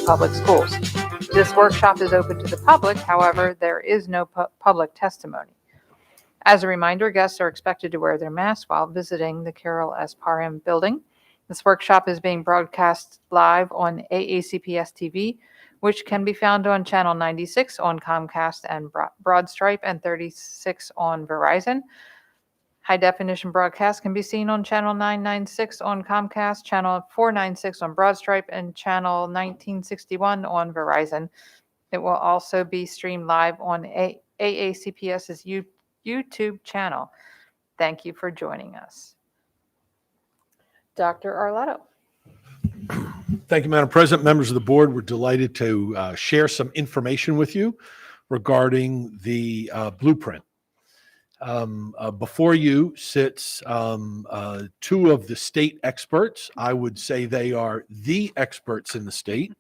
Public schools. This workshop is open to the public, however, there is no public testimony. As a reminder, guests are expected to wear their masks while visiting the Carol S. Parham building. This workshop is being broadcast live on AACPS TV, which can be found on Channel 96 on Comcast and Broadstripe and 36 on Verizon. High-definition broadcast can be seen on Channel 996 on Comcast, Channel 496 on Broadstripe, and Channel 1961 on Verizon. It will also be streamed live on AACPS's YouTube channel. Thank you for joining us. Dr. Arlotto. Thank you, Madam President. Members of the board, we're delighted to share some information with you regarding the blueprint. Before you sits two of the state experts. I would say they are the experts in the state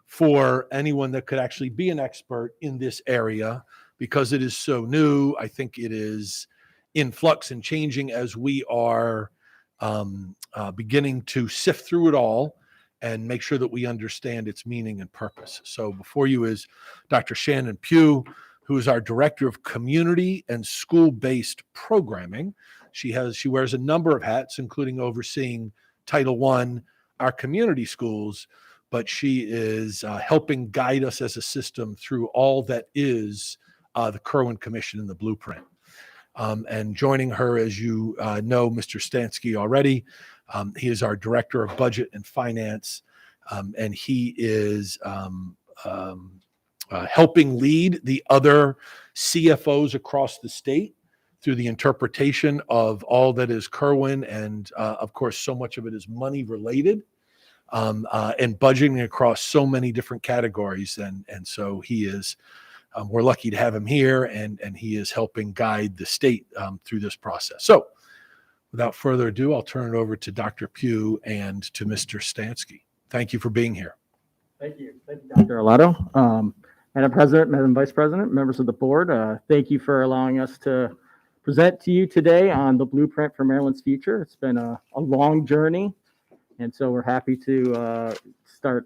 for anyone that could actually be an expert in this area because it is so new. I think it is in flux and changing as we are beginning to sift through it all and make sure that we understand its meaning and purpose. So before you is Dr. Shannon Pugh, who is our Director of Community and School-Based Programming. She wears a number of hats, including overseeing Title I, our community schools, but she is helping guide us as a system through all that is the Kerwin Commission and the Blueprint. And joining her, as you know, Mr. Stansky already, he is our Director of Budget and Finance, and he is helping lead the other CFOs across the state through the interpretation of all that is Kerwin. And of course, so much of it is money related and budgeting across so many different categories. And so he is, we're lucky to have him here, and he is helping guide the state through this process. So without further ado, I'll turn it over to Dr. Pugh and to Mr. Stansky. Thank you for being here. Thank you. Thank you, Dr. Arlotto. Madam President, Madam Vice President, members of the board, thank you for allowing us to present to you today on the Blueprint for Maryland's Future. It's been a long journey, and so we're happy to start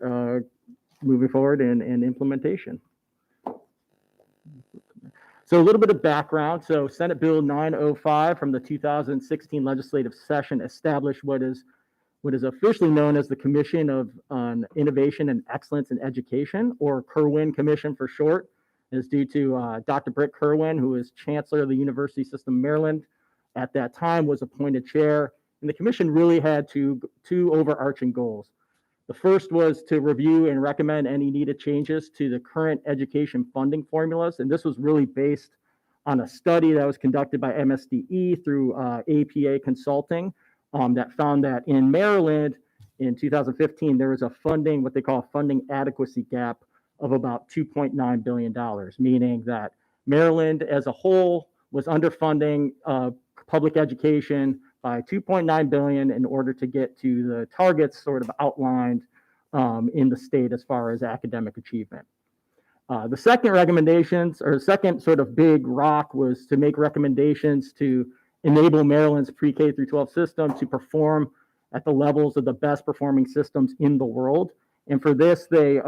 moving forward in implementation. So a little bit of background. So Senate Bill 905 from the 2016 legislative session established what is officially known as the Commission on Innovation and Excellence in Education, or Kerwin Commission for short, is due to Dr. Britt Kerwin, who is Chancellor of the University System of Maryland at that time, was appointed chair. And the commission really had two overarching goals. The first was to review and recommend any needed changes to the current education funding formulas. And this was really based on a study that was conducted by MSDE through APA Consulting, that found that in Maryland in 2015, there was a funding, what they call a funding adequacy gap of about $2.9 billion, meaning that Maryland as a whole was underfunding public education by $2.9 billion in order to get to the targets sort of outlined in the state as far as academic achievement. The second recommendations, or second sort of big rock, was to make recommendations to enable Maryland's pre-K through 12 system to perform at the levels of the best performing systems in the world. And for this, they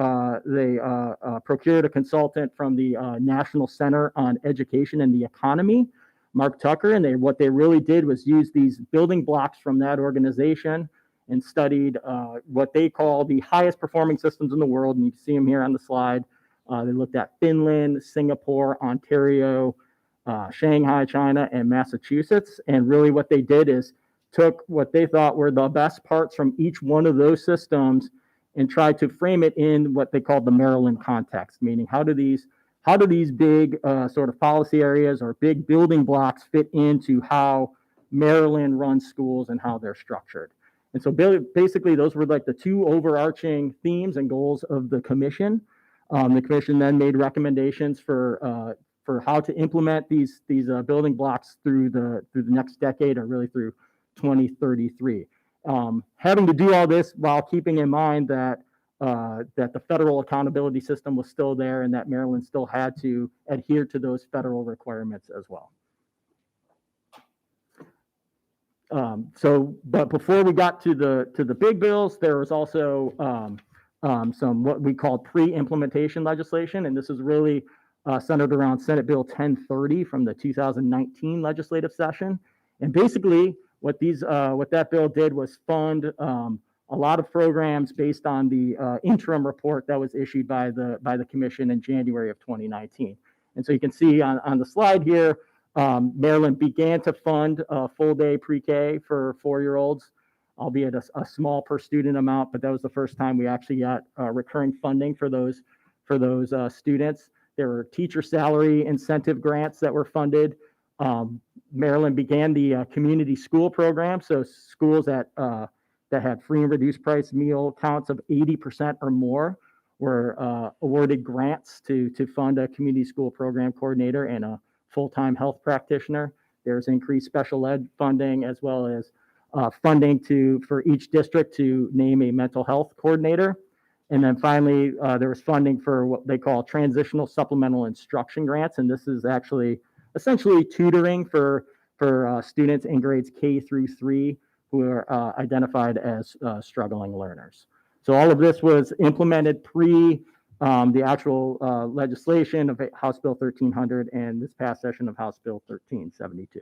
procured a consultant from the National Center on Education and the Economy, Mark Tucker, and what they really did was use these building blocks from that organization and studied what they call the highest performing systems in the world. And you can see them here on the slide. They looked at Finland, Singapore, Ontario, Shanghai, China, and Massachusetts. And really what they did is took what they thought were the best parts from each one of those systems and tried to frame it in what they called the Maryland context, meaning how do these big sort of policy areas or big building blocks fit into how Maryland runs schools and how they're structured. And so basically those were like the two overarching themes and goals of the commission. The commission then made recommendations for how to implement these building blocks through the next decade, or really through 2033. Having to do all this while keeping in mind that the federal accountability system was still there and that Maryland still had to adhere to those federal requirements as well. But before we got to the big bills, there was also some what we call pre-implementation legislation, and this is really centered around Senate Bill 1030 from the 2019 legislative session. And basically, what that bill did was fund a lot of programs based on the interim report that was issued by the commission in January of 2019. And so you can see on the slide here, Maryland began to fund a full-day pre-K for 4-year-olds, albeit a small per student amount, but that was the first time we actually got recurring funding for those students. There were teacher salary incentive grants that were funded. Maryland began the community school program, so schools that had free and reduced price meal counts of 80% or more were awarded grants to fund a community school program coordinator and a full-time health practitioner. There's increased special ed funding, as well as funding for each district to name a mental health coordinator. And then finally, there was funding for what they call transitional supplemental instruction grants. And this is actually essentially tutoring for students in grades K through 3 who are identified as struggling learners. So all of this was implemented pre the actual legislation of House Bill 1300 and this past session of House Bill 1372.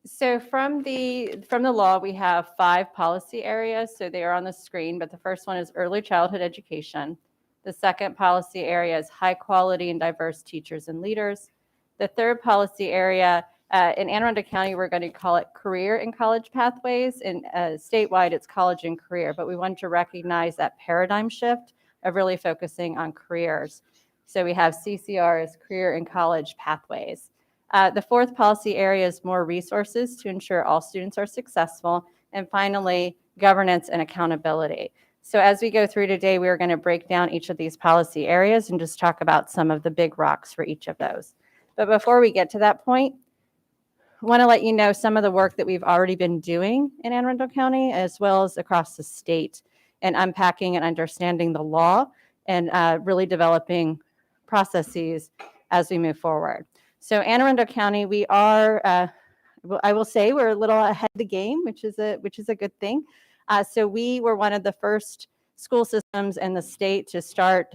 So from the law, we have 5 policy areas. So they are on the screen, but the first one is early childhood education. The second policy area is high quality and diverse teachers and leaders. The third policy area, in Anne Arundel County, we're going to call it career and college pathways. And statewide, it's college and career. But we want to recognize that paradigm shift of really focusing on careers. So we have CCR as career and college pathways. The fourth policy area is more resources to ensure all students are successful. And finally, governance and accountability. So as we go through today, we are going to break down each of these policy areas and just talk about some of the big rocks for each of those. But before we get to that point, I want to let you know some of the work that we've already been doing in Anne Arundel County, as well as across the state, and unpacking and understanding the law and really developing processes as we move forward. So Anne Arundel County, we are, I will say we're a little ahead of the game, which is a good thing. So we were one of the first school systems in the state to start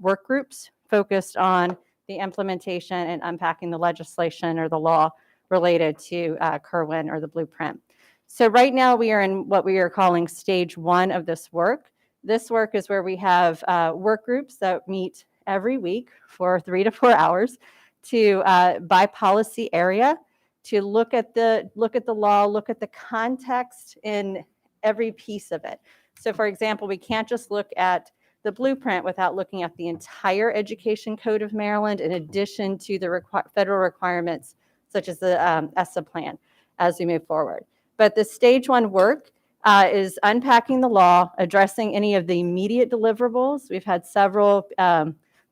work groups focused on the implementation and unpacking the legislation or the law related to Kerwin or the blueprint. So right now we are in what we are calling stage 1 of this work. This work is where we have work groups that meet every week for 3 to 4 hours to by policy area to look at the law, look at the context in every piece of it. So for example, we can't just look at the blueprint without looking at the entire education code of Maryland, in addition to the federal requirements such as the ESSA plan as we move forward. But the stage 1 work is unpacking the law, addressing any of the immediate deliverables. We've had several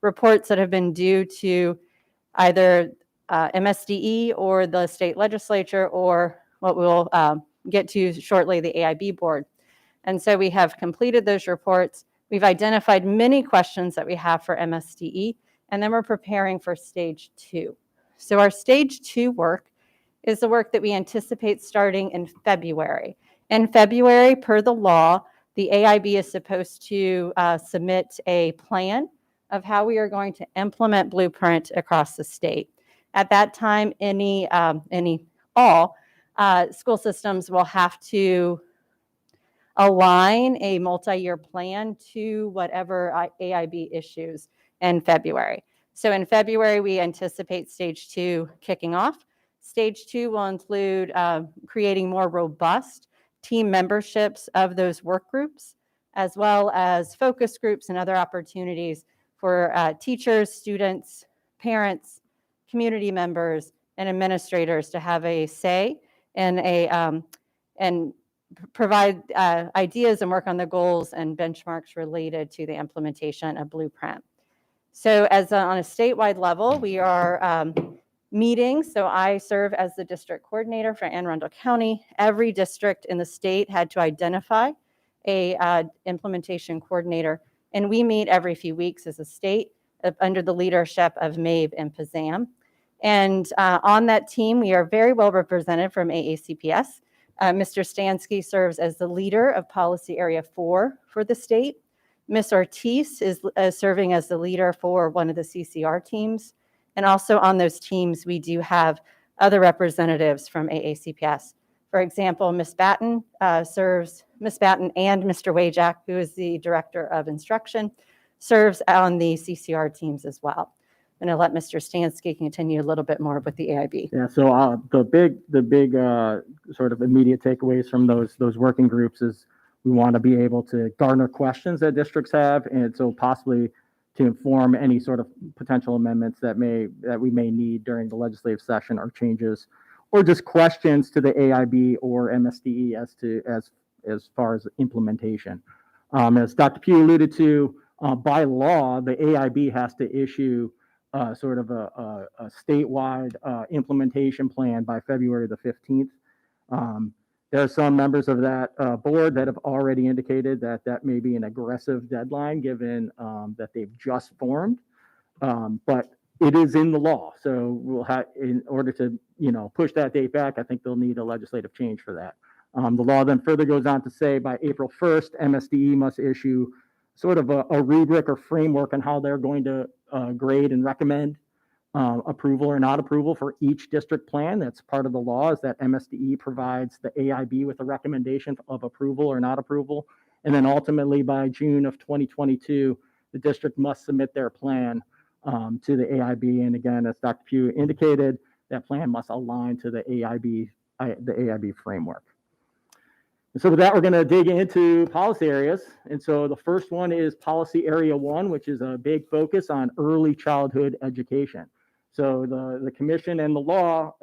reports that have been due to either MSDE or the state legislature, or what we'll get to shortly, the AIB board. And so we have completed those reports. We've identified many questions that we have for MSDE, and then we're preparing for stage 2. So our stage 2 work is the work that we anticipate starting in February. In February, per the law, the AIB is supposed to submit a plan of how we are going to implement Blueprint across the state. At that time, all school systems will have to align a multi-year plan to whatever AIB issues in February. So in February, we anticipate stage 2 kicking off. Stage 2 will include creating more robust team memberships of those work groups, as well as focus groups and other opportunities for teachers, students, parents, community members, and administrators to have a say and provide ideas and work on the goals and benchmarks related to the implementation of Blueprint. So on a statewide level, we are meeting. So I serve as the district coordinator for Anne Arundel County. Every district in the state had to identify a implementation coordinator, and we meet every few weeks as a state under the leadership of Maeve and Pazam. And on that team, we are very well represented from AACPS. Mr. Stansky serves as the leader of Policy Area 4 for the state. Ms. Ortiz is serving as the leader for one of the CCR teams. And also on those teams, we do have other representatives from AACPS. For example, Ms. Batten and Mr. Wajak, who is the Director of Instruction, serves on the CCR teams as well. I'm going to let Mr. Stansky continue a little bit more with the AIB. Yeah, so the big sort of immediate takeaways from those working groups is we want to be able to garner questions that districts have, and so possibly to inform any sort of potential amendments that we may need during the legislative session, or changes, or just questions to the AIB or MSDE as far as implementation. As Dr. Pugh alluded to, by law, the AIB has to issue sort of a statewide implementation plan by February the 15th. There are some members of that board that have already indicated that may be an aggressive deadline, given that they've just formed, but it is in the law. So we'll have, in order to push that date back, I think they'll need a legislative change for that. The law then further goes on to say by April 1st, MSDE must issue sort of a rubric or framework on how they're going to grade and recommend approval or not approval for each district plan. That's part of the law, is that MSDE provides the AIB with a recommendation of approval or not approval. And then ultimately by June of 2022, the district must submit their plan to the AIB. And again, as Dr. Pugh indicated, that plan must align to the AIB framework. And so with that, we're going to dig into policy areas. And so the first one is Policy Area 1, which is a big focus on early childhood education. So the commission and the law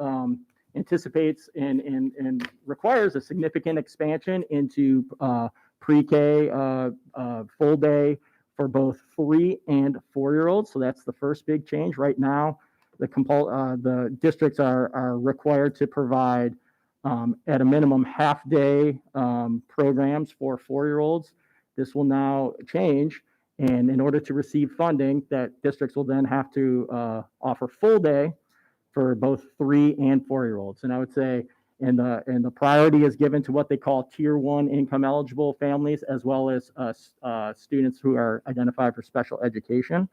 anticipates and requires a significant expansion into pre-K full day for both 3 and 4-year-olds. So that's the first big change. Right now, the districts are required to provide at a minimum half-day programs for 4-year-olds. This will now change, and in order to receive funding, that districts will then have to offer full day for both 3 and 4-year-olds. And I would say, and the priority is given to what they call Tier 1 income eligible families, as well as students who are identified for special education.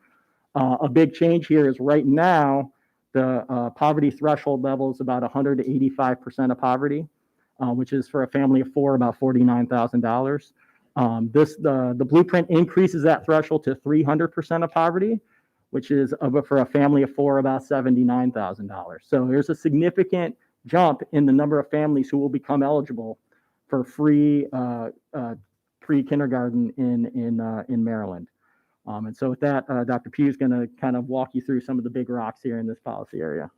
A big change here is right now, the poverty threshold level is about 185% of poverty, which is for a family of 4, about $49,000. The Blueprint increases that threshold to 300% of poverty, which is for a family of 4, about $79,000. So there's a significant jump in the number of families who will become eligible for free pre-kindergarten in Maryland. And so with that, Dr. Pugh is going to kind of walk you through some of the big rocks here in this policy area.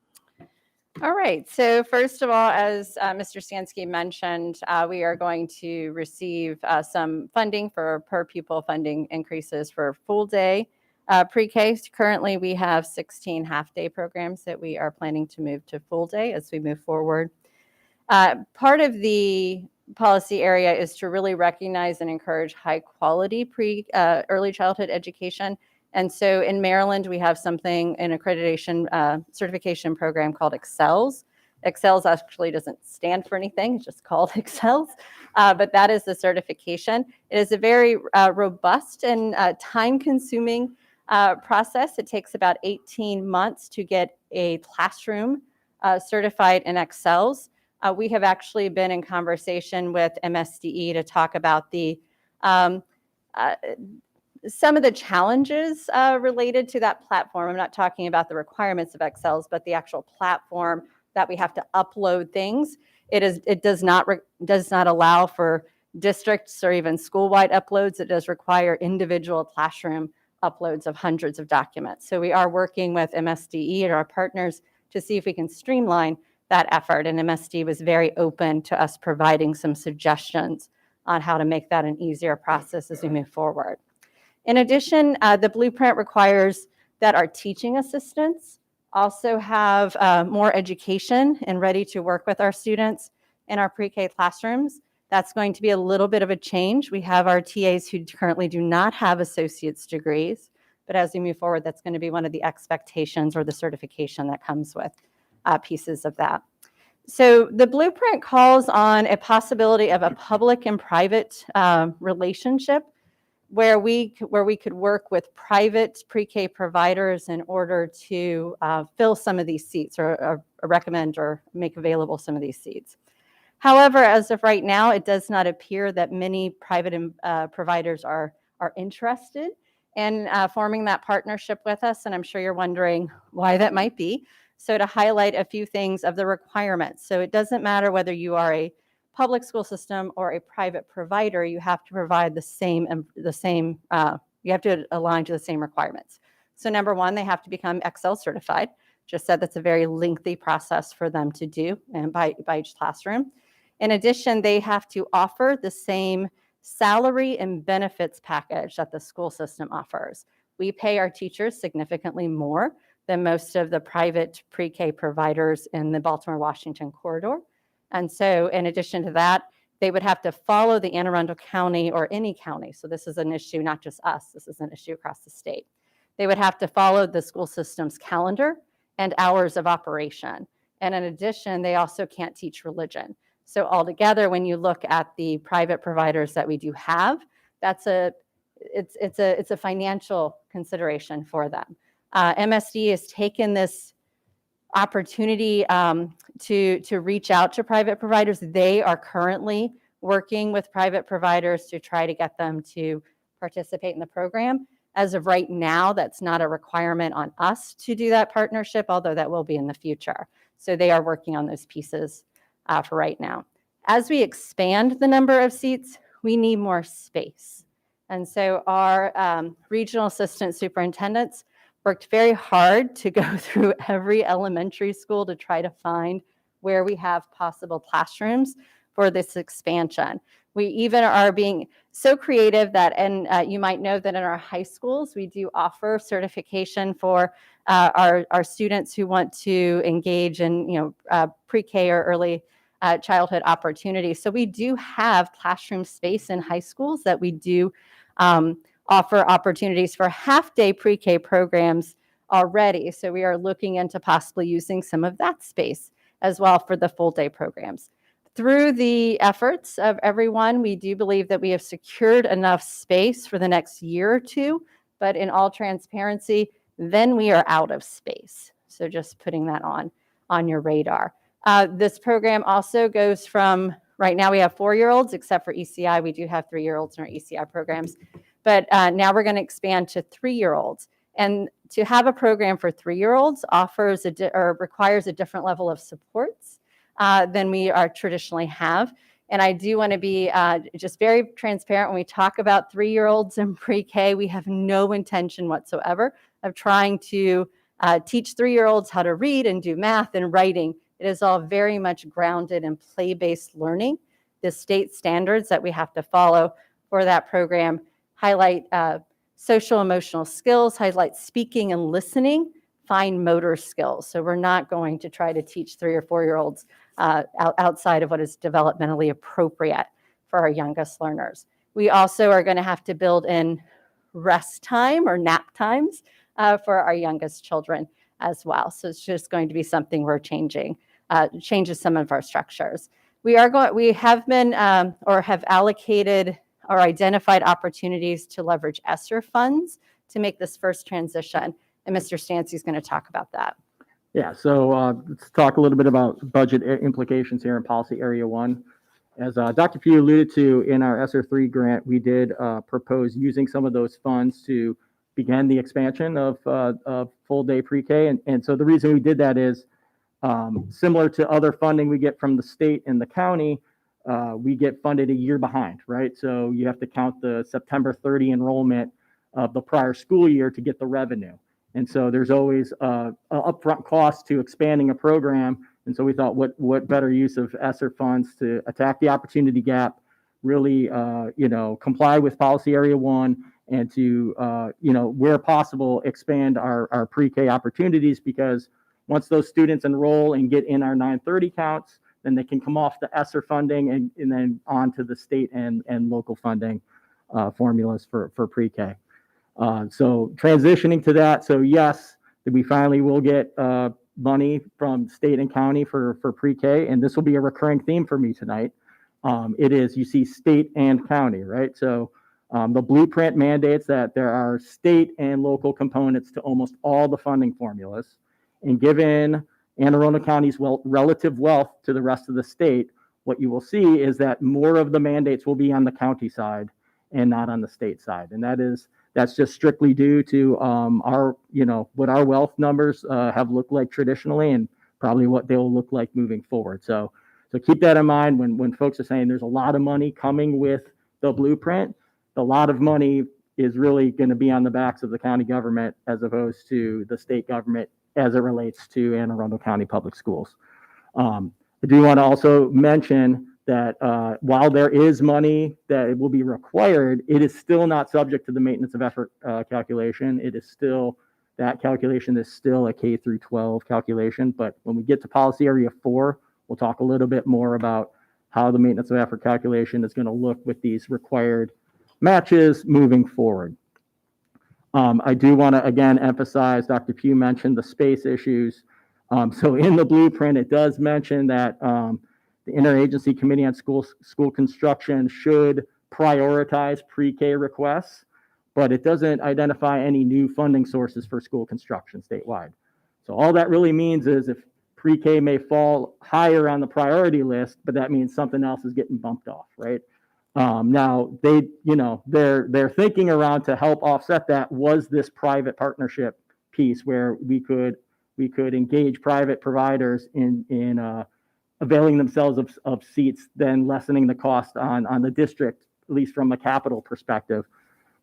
All right. So first of all, as Mr. Stansky mentioned, we are going to receive some funding for per pupil funding increases for full day Pre-K, currently we have 16 half-day programs that we are planning to move to full day as we move forward. Part of the policy area is to really recognize and encourage high-quality early childhood education. And so in Maryland, we have something, an accreditation certification program called Excels. Excels actually doesn't stand for anything, it's just called Excels, but that is the certification. It is a very robust and time-consuming process. It takes about 18 months to get a classroom certified in Excels. We have actually been in conversation with MSDE to talk about the some of the challenges related to that platform. I'm not talking about the requirements of Excels, but the actual platform that we have to upload things. It does not allow for districts or even school-wide uploads. It does require individual classroom uploads of hundreds of documents. So we are working with MSDE and our partners to see if we can streamline that effort. And MSD was very open to us providing some suggestions on how to make that an easier process as we move forward. In addition, the blueprint requires that our teaching assistants also have more education and ready to work with our students in our pre-K classrooms. That's going to be a little bit of a change. We have our TAs who currently do not have associate's degrees, but as we move forward, that's going to be one of the expectations or the certification that comes with pieces of that. So the blueprint calls on a possibility of a public and private relationship where we could work with private pre-K providers in order to fill some of these seats or recommend or make available some of these seats. However, as of right now, it does not appear that many private providers are interested in forming that partnership with us, and I'm sure you're wondering why that might be. So to highlight a few things of the requirements. So it doesn't matter whether you are a public school system or a private provider, you have to provide you have to align to the same requirements. So number one, they have to become Excel certified. Just said that's a very lengthy process for them to do and by each classroom. In addition, they have to offer the same salary and benefits package that the school system offers. We pay our teachers significantly more than most of the private pre-K providers in the Baltimore-Washington corridor. And so in addition to that, they would have to follow the Anne Arundel County or any county. So this is an issue, not just us, this is an issue across the state. They would have to follow the school system's calendar and hours of operation. And in addition, they also can't teach religion. So altogether, when you look at the private providers that we do have, it's a financial consideration for them. MSD has taken this opportunity to reach out to private providers. They are currently working with private providers to try to get them to participate in the program. As of right now, that's not a requirement on us to do that partnership, although that will be in the future. So they are working on those pieces for right now. As we expand the number of seats, we need more space. And so our regional assistant superintendents worked very hard to go through every elementary school to try to find where we have possible classrooms for this expansion. We even are being so creative that, and you might know that in our high schools, we do offer certification for our students who want to engage in pre-K or early childhood opportunities. So we do have classroom space in high schools that we do offer opportunities for half-day pre-K programs already. So we are looking into possibly using some of that space as well for the full-day programs. Through the efforts of everyone, we do believe that we have secured enough space for the next year or two, but in all transparency, then we are out of space. So just putting that on your radar. This program also goes from, right now we have 4-year-olds, except for ECI. We do have 3-year-olds in our ECI programs. But now we're going to expand to 3-year-olds. And to have a program for 3-year-olds offers or requires a different level of supports than we are traditionally have. And I do want to be just very transparent when we talk about 3-year-olds in pre-K. We have no intention whatsoever of trying to teach 3-year-olds how to read and do math and writing. It is all very much grounded in play-based learning. The state standards that we have to follow for that program highlight Social emotional skills highlight speaking and listening, fine motor skills. So we're not going to try to teach 3 or 4-year-olds outside of what is developmentally appropriate for our youngest learners. We also are going to have to build in rest time or nap times for our youngest children as well. So it's just going to be something we're changing, changes some of our structures. We have been or have allocated or identified opportunities to leverage ESSER funds to make this first transition. And Mr. Stancy is going to talk about that. Yeah, so let's talk a little bit about budget implications here in Policy Area 1. As Dr. Pugh alluded to, in our ESSER 3 grant, we did propose using some of those funds to begin the expansion of full-day pre-K. And so the reason we did that is similar to other funding we get from the state and the county, we get funded a year behind, right? So you have to count the September 30 enrollment of the prior school year to get the revenue. And so there's always a upfront cost to expanding a program. And so we thought, what better use of ESSER funds to attack the opportunity gap, really, comply with Policy Area 1, and to, where possible, expand our pre-K opportunities, because once those students enroll and get in our 930 counts, then they can come off the ESSER funding and then on to the state and local funding formulas for pre-K. So transitioning to that, so yes, we finally will get money from state and county for pre-K, and this will be a recurring theme for me tonight. It is, you see state and county, right? So the blueprint mandates that there are state and local components to almost all the funding formulas. And given Anne Arundel County's relative wealth to the rest of the state, what you will see is that more of the mandates will be on the county side and not on the state side. And that's just strictly due to our, what our wealth numbers have looked like traditionally, and probably what they'll look like moving forward. So keep that in mind when folks are saying there's a lot of money coming with the blueprint. A lot of money is really going to be on the backs of the county government as opposed to the state government as it relates to Anne Arundel County Public Schools. I do want to also mention that while there is money that will be required, it is still not subject to the maintenance of effort calculation. It is still, that calculation is still a K through 12 calculation. But when we get to Policy Area 4, we'll talk a little bit more about how the maintenance of effort calculation is going to look with these required matches moving forward. I do want to again emphasize, Dr. Pugh mentioned the space issues. So in the blueprint, it does mention that the Interagency Committee on School Construction should prioritize pre-K requests, but it doesn't identify any new funding sources for school construction statewide. So all that really means is if pre-K may fall higher on the priority list, but that means something else is getting bumped off, right? Now they're thinking around to help offset that was this private partnership piece where we could engage private providers in availing themselves of seats, then lessening the cost on the district, at least from a capital perspective.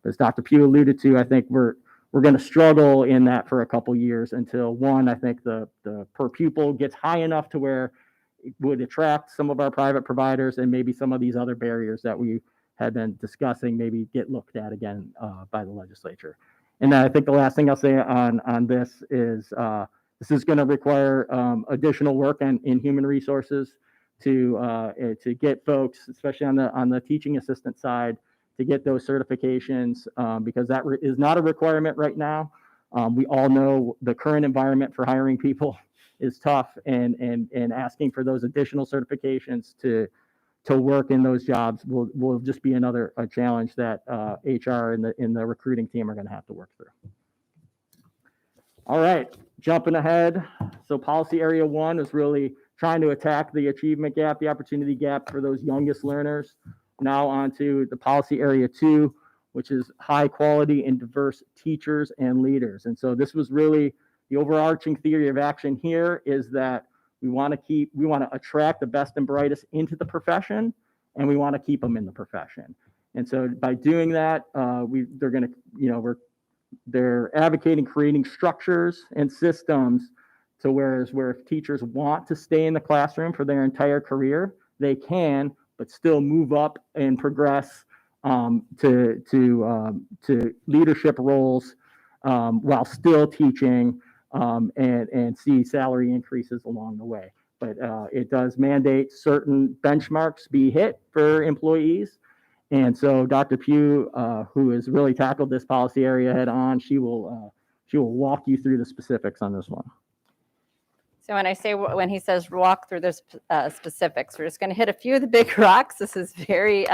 As Dr. Pugh alluded to, I think we're going to struggle in that for a couple years until, one, I think the per pupil gets high enough to where it would attract some of our private providers, and maybe some of these other barriers that we had been discussing maybe get looked at again by the legislature. And then I think the last thing I'll say on this is this is going to require additional work in human resources to get folks, especially on the teaching assistant side, to get those certifications because that is not a requirement right now. We all know the current environment for hiring people is tough, and asking for those additional certifications to work in those jobs will just be another challenge that HR and the recruiting team are going to have to work through. All right, jumping ahead. So Policy Area 1 is really trying to attack the achievement gap, the opportunity gap for those youngest learners. Now on to the Policy Area 2, which is high quality and diverse teachers and leaders. And so this was really the overarching theory of action here, is that we want to attract the best and brightest into the profession, and we want to keep them in the profession. And so by doing that, they're advocating creating structures and systems to where if teachers want to stay in the classroom for their entire career, they can, but still move up and progress to leadership roles while still teaching and see salary increases along the way. But it does mandate certain benchmarks be hit for employees. And so Dr. Pugh, who has really tackled this policy area head on, she will walk you through the specifics on this one. So when he says walk through the specifics, we're just going to hit a few of the big rocks. This is very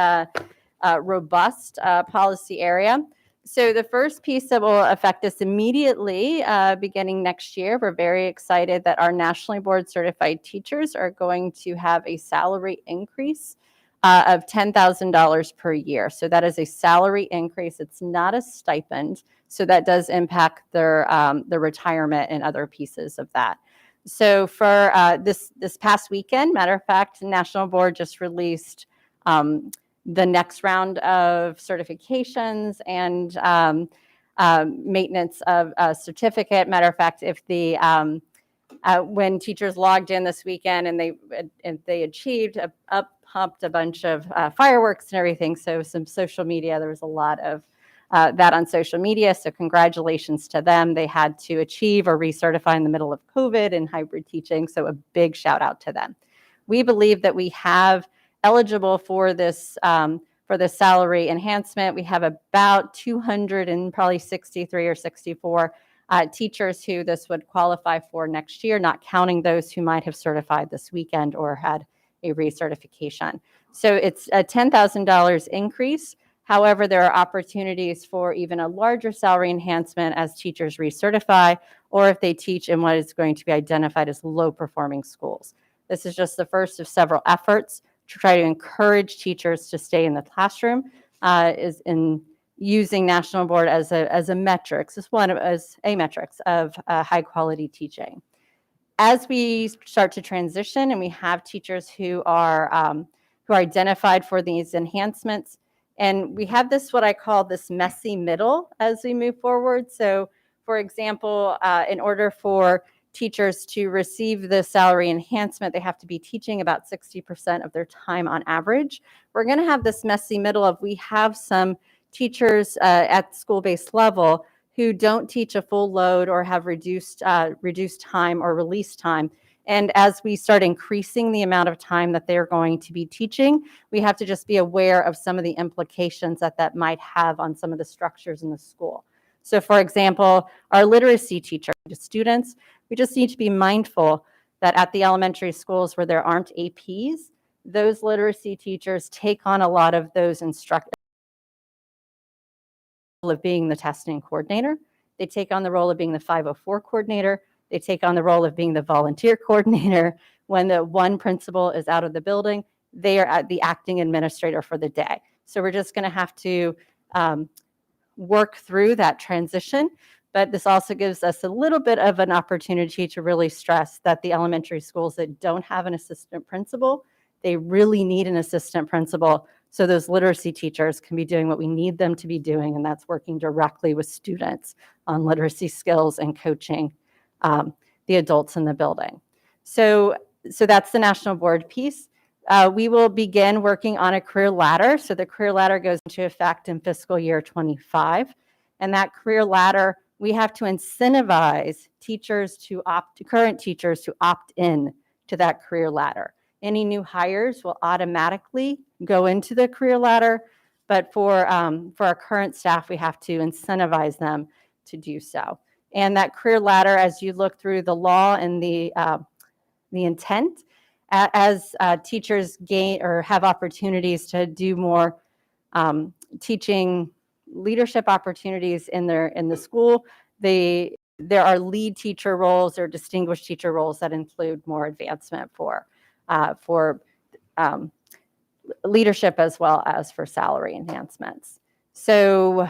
robust policy area. So the first piece that will affect us immediately beginning next year, we're very excited that our nationally board certified teachers are going to have a salary increase of $10,000 per year. So that is a salary increase. It's not a stipend. So that does impact their retirement and other pieces of that. So for this past weekend, matter of fact, National Board just released the next round of certifications and maintenance of a certificate. Matter of fact, if when teachers logged in this weekend and they achieved pumped a bunch of fireworks and everything, so some social media, there was a lot of that on social media. So congratulations to them. They had to achieve or recertify in the middle of COVID and hybrid teaching. So a big shout out to them. We believe that we have eligible for this salary enhancement. We have about 263 or 64 teachers who this would qualify for next year, not counting those who might have certified this weekend or had a recertification. So it's a $10,000 increase. However, there are opportunities for even a larger salary enhancement as teachers recertify, or if they teach in what is going to be identified as low-performing schools. This is just the first of several efforts to try to encourage teachers to stay in the classroom, is in using National Board as a metrics, as a metrics of high-quality teaching. As we start to transition and we have teachers who are identified for these enhancements, and we have this, what I call this messy middle as we move forward. So, for example, in order for teachers to receive the salary enhancement, they have to be teaching about 60% of their time on average. We're going to have this messy middle of we have some teachers at school-based level who don't teach a full load or have reduced time or release time. And as we start increasing the amount of time that they're going to be teaching, we have to just be aware of some of the implications that might have on some of the structures in the school. So for example, our literacy teacher students, we just need to be mindful that at the elementary schools where there aren't APs, those literacy teachers take on a lot of those instructors of being the testing coordinator. They take on the role of being the 504 coordinator. They take on the role of being the volunteer coordinator. When the one principal is out of the building, they are the acting administrator for the day. So we're just going to have to work through that transition. But this also gives us a little bit of an opportunity to really stress that the elementary schools that don't have an assistant principal, they really need an assistant principal so those literacy teachers can be doing what we need them to be doing, and that's working directly with students on literacy skills and coaching the adults in the building. So that's the National Board piece. We will begin working on a career ladder. So the career ladder goes into effect in fiscal year 25. And that career ladder, we have to incentivize current teachers to opt in to that career ladder. Any new hires will automatically go into the career ladder, but for our current staff, we have to incentivize them to do so. And that career ladder, as you look through the law and the intent, as teachers gain or have opportunities to do more teaching leadership opportunities in the school, there are lead teacher roles or distinguished teacher roles that include more advancement for leadership as well as for salary enhancements. So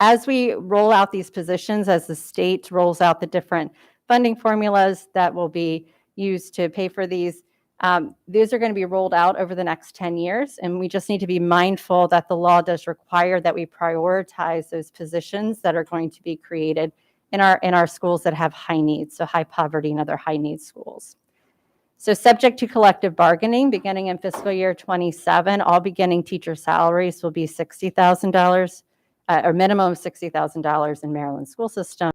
as we roll out these positions, as the state rolls out the different funding formulas that will be used to pay for these are going to be rolled out over the next 10 years. And we just need to be mindful that the law does require that we prioritize those positions that are going to be created in our schools that have high needs, so high poverty and other high needs schools. So subject to collective bargaining, beginning in fiscal year 27, all beginning teacher salaries will be $60,000, or minimum of $60,000 in Maryland school system.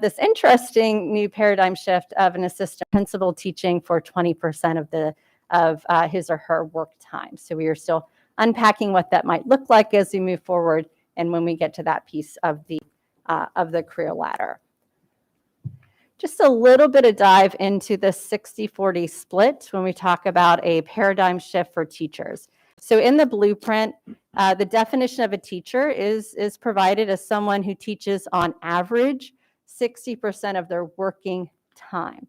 This interesting new paradigm shift of an assistant principal teaching for 20% of his or her work time. So we are still unpacking what that might look like as we move forward and when we get to that piece of the career ladder. Just a little bit of dive into the 60-40 split when we talk about a paradigm shift for teachers. So in the blueprint, the definition of a teacher is provided as someone who teaches on average 60% of their working time.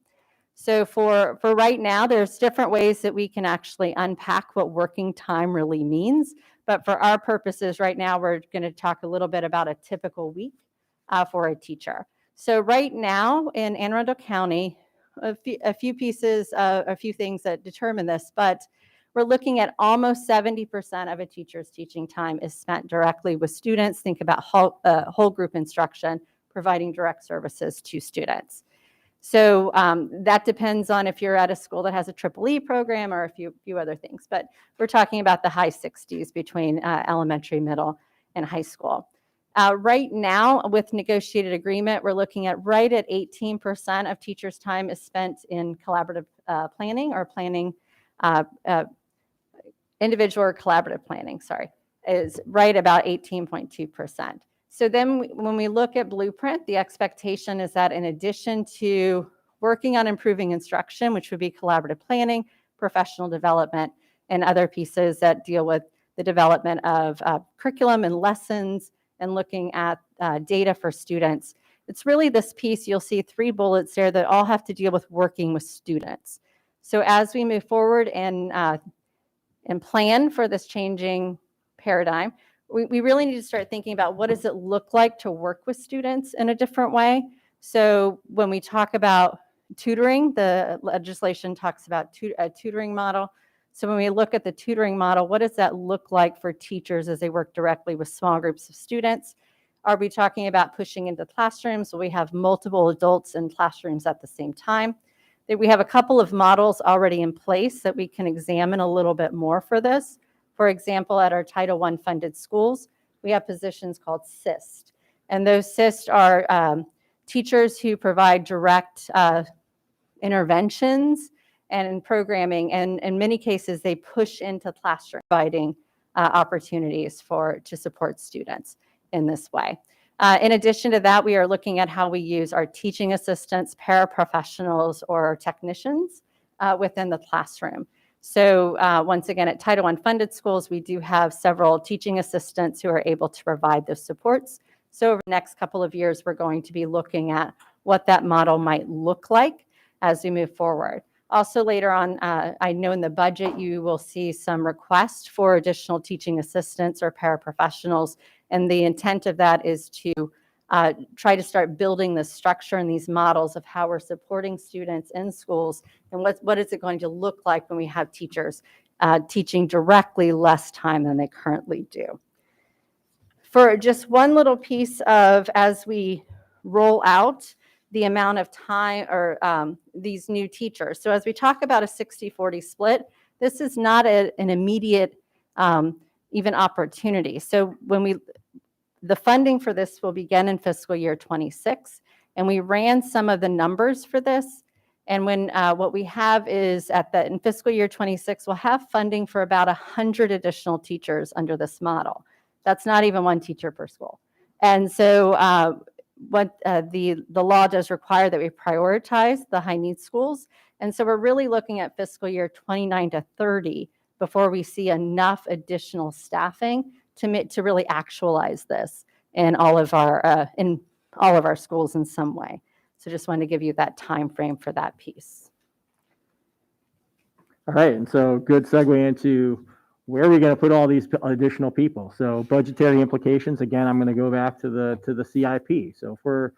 So for right now, there's different ways that we can actually unpack what working time really means. But for our purposes right now, we're going to talk a little bit about a typical week for a teacher. So right now in Anne Arundel County, a few things that determine this, but we're looking at almost 70% of a teacher's teaching time is spent directly with students. Think about whole group instruction, providing direct services to students. So that depends on if you're at a school that has a EEE program or a few other things. But we're talking about the high 60s between elementary, middle, and high school. Right now, with negotiated agreement, we're looking at right at 18% of teachers' time is spent in collaborative planning or planning, individual or collaborative planning, is right about 18.2%. So then when we look at Blueprint, the expectation is that in addition to working on improving instruction, which would be collaborative planning, professional development, and other pieces that deal with the development of curriculum and lessons and looking at data for students, it's really this piece, you'll see 3 bullets there that all have to deal with working with students. So as we move forward and plan for this changing paradigm, we really need to start thinking about what does it look like to work with students in a different way. So when we talk about tutoring, the legislation talks about a tutoring model. So when we look at the tutoring model, what does that look like for teachers as they work directly with small groups of students? Are we talking about pushing into classrooms? So we have multiple adults in classrooms at the same time. We have a couple of models already in place that we can examine a little bit more for this. For example, at our Title I funded schools, we have positions called SIST. And those SIST are teachers who provide direct interventions and programming. And in many cases, they push into classroom, providing opportunities to support students in this way. In addition to that, we are looking at how we use our teaching assistants, paraprofessionals, or technicians within the classroom. So once again, at Title I funded schools, we do have several teaching assistants who are able to provide those supports. So over the next couple of years, we're going to be looking at what that model might look like as we move forward. Also later on, I know in the budget, you will see some requests for additional teaching assistants or paraprofessionals. And the intent of that is to try to start building the structure and these models of how we're supporting students in schools and what is it going to look like when we have teachers teaching directly less time than they currently do. For just one little piece of, as we roll out the amount of time or these new teachers. So as we talk about a 60-40 split, this is not an immediate even opportunity. So the funding for this will begin in fiscal year 26, and we ran some of the numbers for this. And when what we have is in fiscal year 26, we'll have funding for about 100 additional teachers under this model. That's not even one teacher per school. And so what the law does require that we prioritize the high need schools. And so we're really looking at fiscal year 29 to 30 before we see enough additional staffing to really actualize this in all of our schools in some way. So just wanted to give you that time frame for that piece. All right, and so good segue into where are we going to put all these additional people? So budgetary implications. Again, I'm going to go back to the CIP. So if we're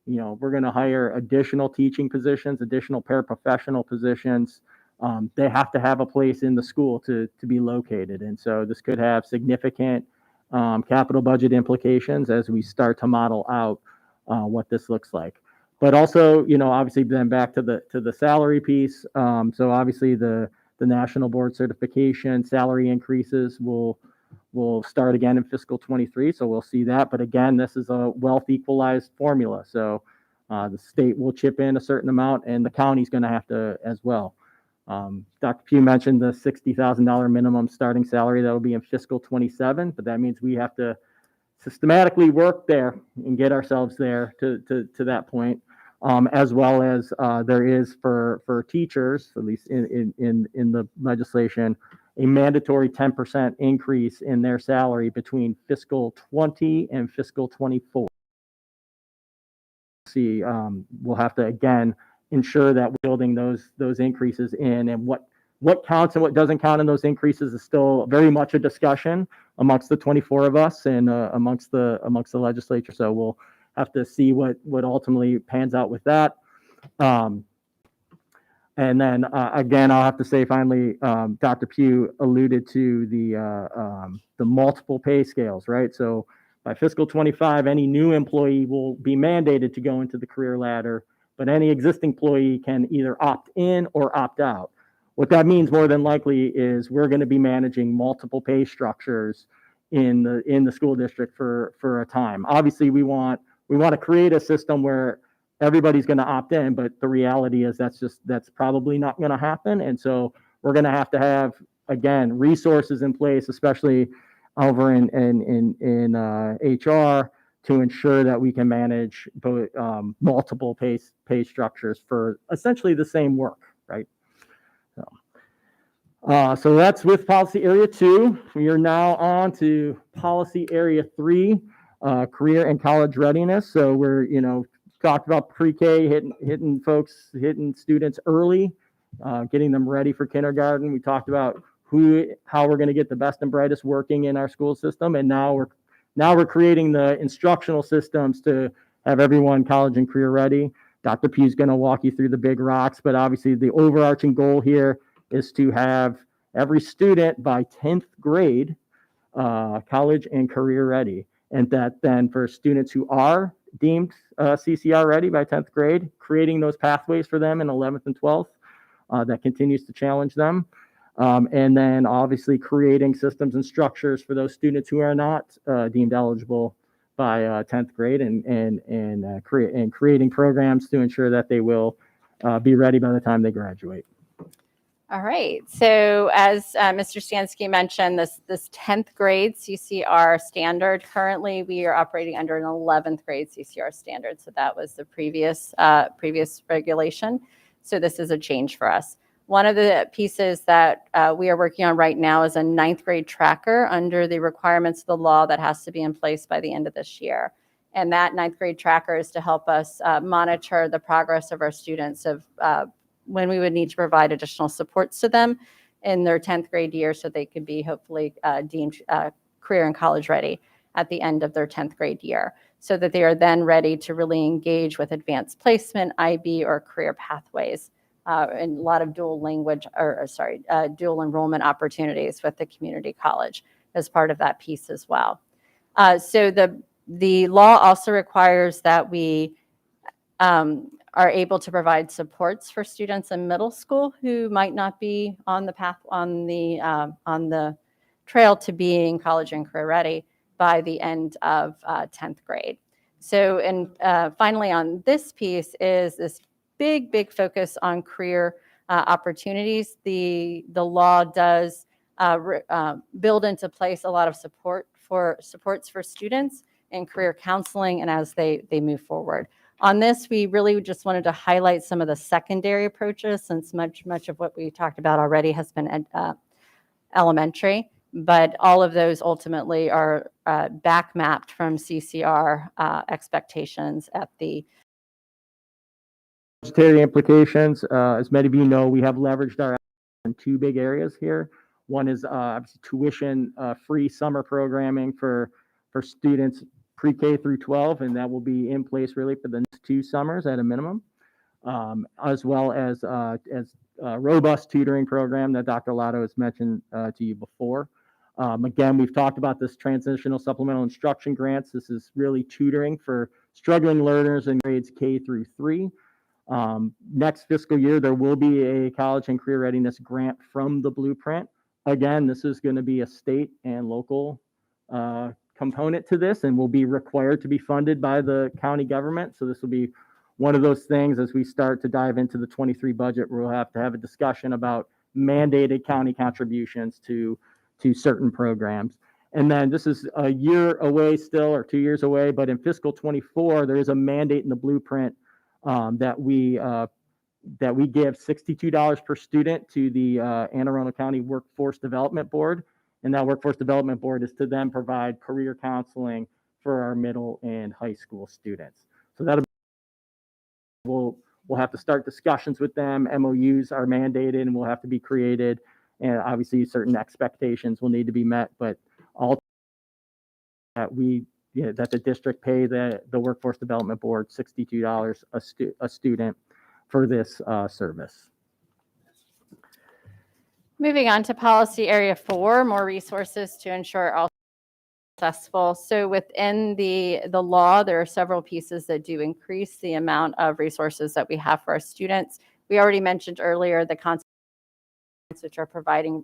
going to hire additional teaching positions, additional paraprofessional positions, they have to have a place in the school to be located. And so this could have significant capital budget implications as we start to model out what this looks like. But also, obviously then back to the salary piece. So obviously the national board certification salary increases will start again in fiscal 23. So we'll see that. But again, this is a wealth equalized formula. So the state will chip in a certain amount and the county's going to have to as well. Dr. Pugh mentioned the $60,000 minimum starting salary that will be in fiscal 27, but that means we have to systematically work there and get ourselves there to that point, as well as there is for teachers, at least in the legislation, a mandatory 10% increase in their salary between fiscal 20 and fiscal 24. See, we'll have to again ensure that we're building those increases in, and what counts and what doesn't count in those increases is still very much a discussion amongst the 24 of us and amongst the legislature. So we'll have to see what ultimately pans out with that. And then again, I'll have to say finally, Dr. Pugh alluded to the multiple pay scales, right? So by fiscal 25, any new employee will be mandated to go into the career ladder, but any existing employee can either opt in or opt out. What that means more than likely is we're going to be managing multiple pay structures in the school district for a time. Obviously, we want to create a system where everybody's going to opt in, but the reality is that's probably not going to happen. And so we're going to have again resources in place, especially over in HR, to ensure that we can manage both multiple pay structures for essentially the same work, right? So that's with policy area 2. We are now on to policy area 3, career and college readiness. So we're talked about pre-K, hitting students early, getting them ready for kindergarten. We talked about how we're going to get the best and brightest working in our school system, and now we're creating the instructional systems to have everyone college and career ready. Dr. P is going to walk you through the big rocks, but obviously the overarching goal here is to have every student by 10th grade college and career ready, and that then for students who are deemed CCR ready by 10th grade, creating those pathways for them in 11th and 12th that continues to challenge them. And then obviously creating systems and structures for those students who are not deemed eligible by 10th grade and creating programs to ensure that they will be ready by the time they graduate. All right. So as Mr. Stansky mentioned, this 10th grade CCR standard, currently we are operating under an 11th grade CCR standard. So that was the previous regulation. So this is a change for us. One of the pieces that we are working on right now is a 9th grade tracker under the requirements of the law that has to be in place by the end of this year. And that 9th grade tracker is to help us monitor the progress of our students of when we would need to provide additional supports to them in their 10th grade year so they could be hopefully deemed career and college ready at the end of their 10th grade year, so that they are then ready to really engage with advanced placement, IB, or career pathways, and a lot of dual enrollment opportunities with the community college as part of that piece as well. So the law also requires that we are able to provide supports for students in middle school who might not be on the path on the trail to being college and career ready by the end of 10th grade. So, and finally on this piece is this big focus on career opportunities. The law does build into place a lot of supports for students in career counseling and as they move forward. On this, we really just wanted to highlight some of the secondary approaches, since much of what we talked about already has been elementary, but all of those ultimately are back mapped from CCR expectations at the Budgetary implications. As many of you know, we have leveraged our in 2 big areas here. One is tuition-free summer programming for students pre-K through 12, and that will be in place really for the next 2 summers at a minimum, as well as a robust tutoring program that Dr. Lotto has mentioned to you before. Again, we've talked about this transitional supplemental instruction grants. This is really tutoring for struggling learners in grades K through 3. Next fiscal year, there will be a college and career readiness grant from the Blueprint. Again, this is going to be a state and local component to this and will be required to be funded by the county government. So this will be one of those things as we start to dive into the 23 budget, we'll have to have a discussion about mandated county contributions to certain programs. And then this is a year away still, or 2 years away, but in fiscal 24, there is a mandate in the Blueprint that we give $62 per student to the Anne Arundel County Workforce Development Board. And that Workforce Development Board is to then provide career counseling for our middle and high school students. So that'll we'll have to start discussions with them. MOUs are mandated and will have to be created. And obviously certain expectations will need to be met, but all that that the district pay the Workforce Development Board $62 a student for this service. Moving on to policy area 4, more resources to ensure all successful. So within the law, there are several pieces that do increase the amount of resources that we have for our students. We already mentioned earlier the concepts which are providing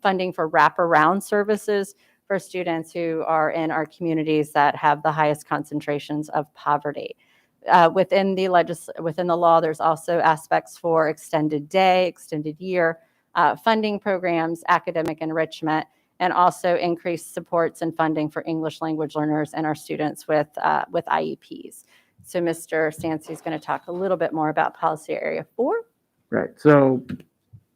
funding for wraparound services for students who are in our communities that have the highest concentrations of poverty. Within the law, there's also aspects for extended day, extended year, funding programs, academic enrichment, and also increased supports and funding for English language learners and our students with IEPs. So Mr. Stancy is going to talk a little bit more about policy area 4. Right. So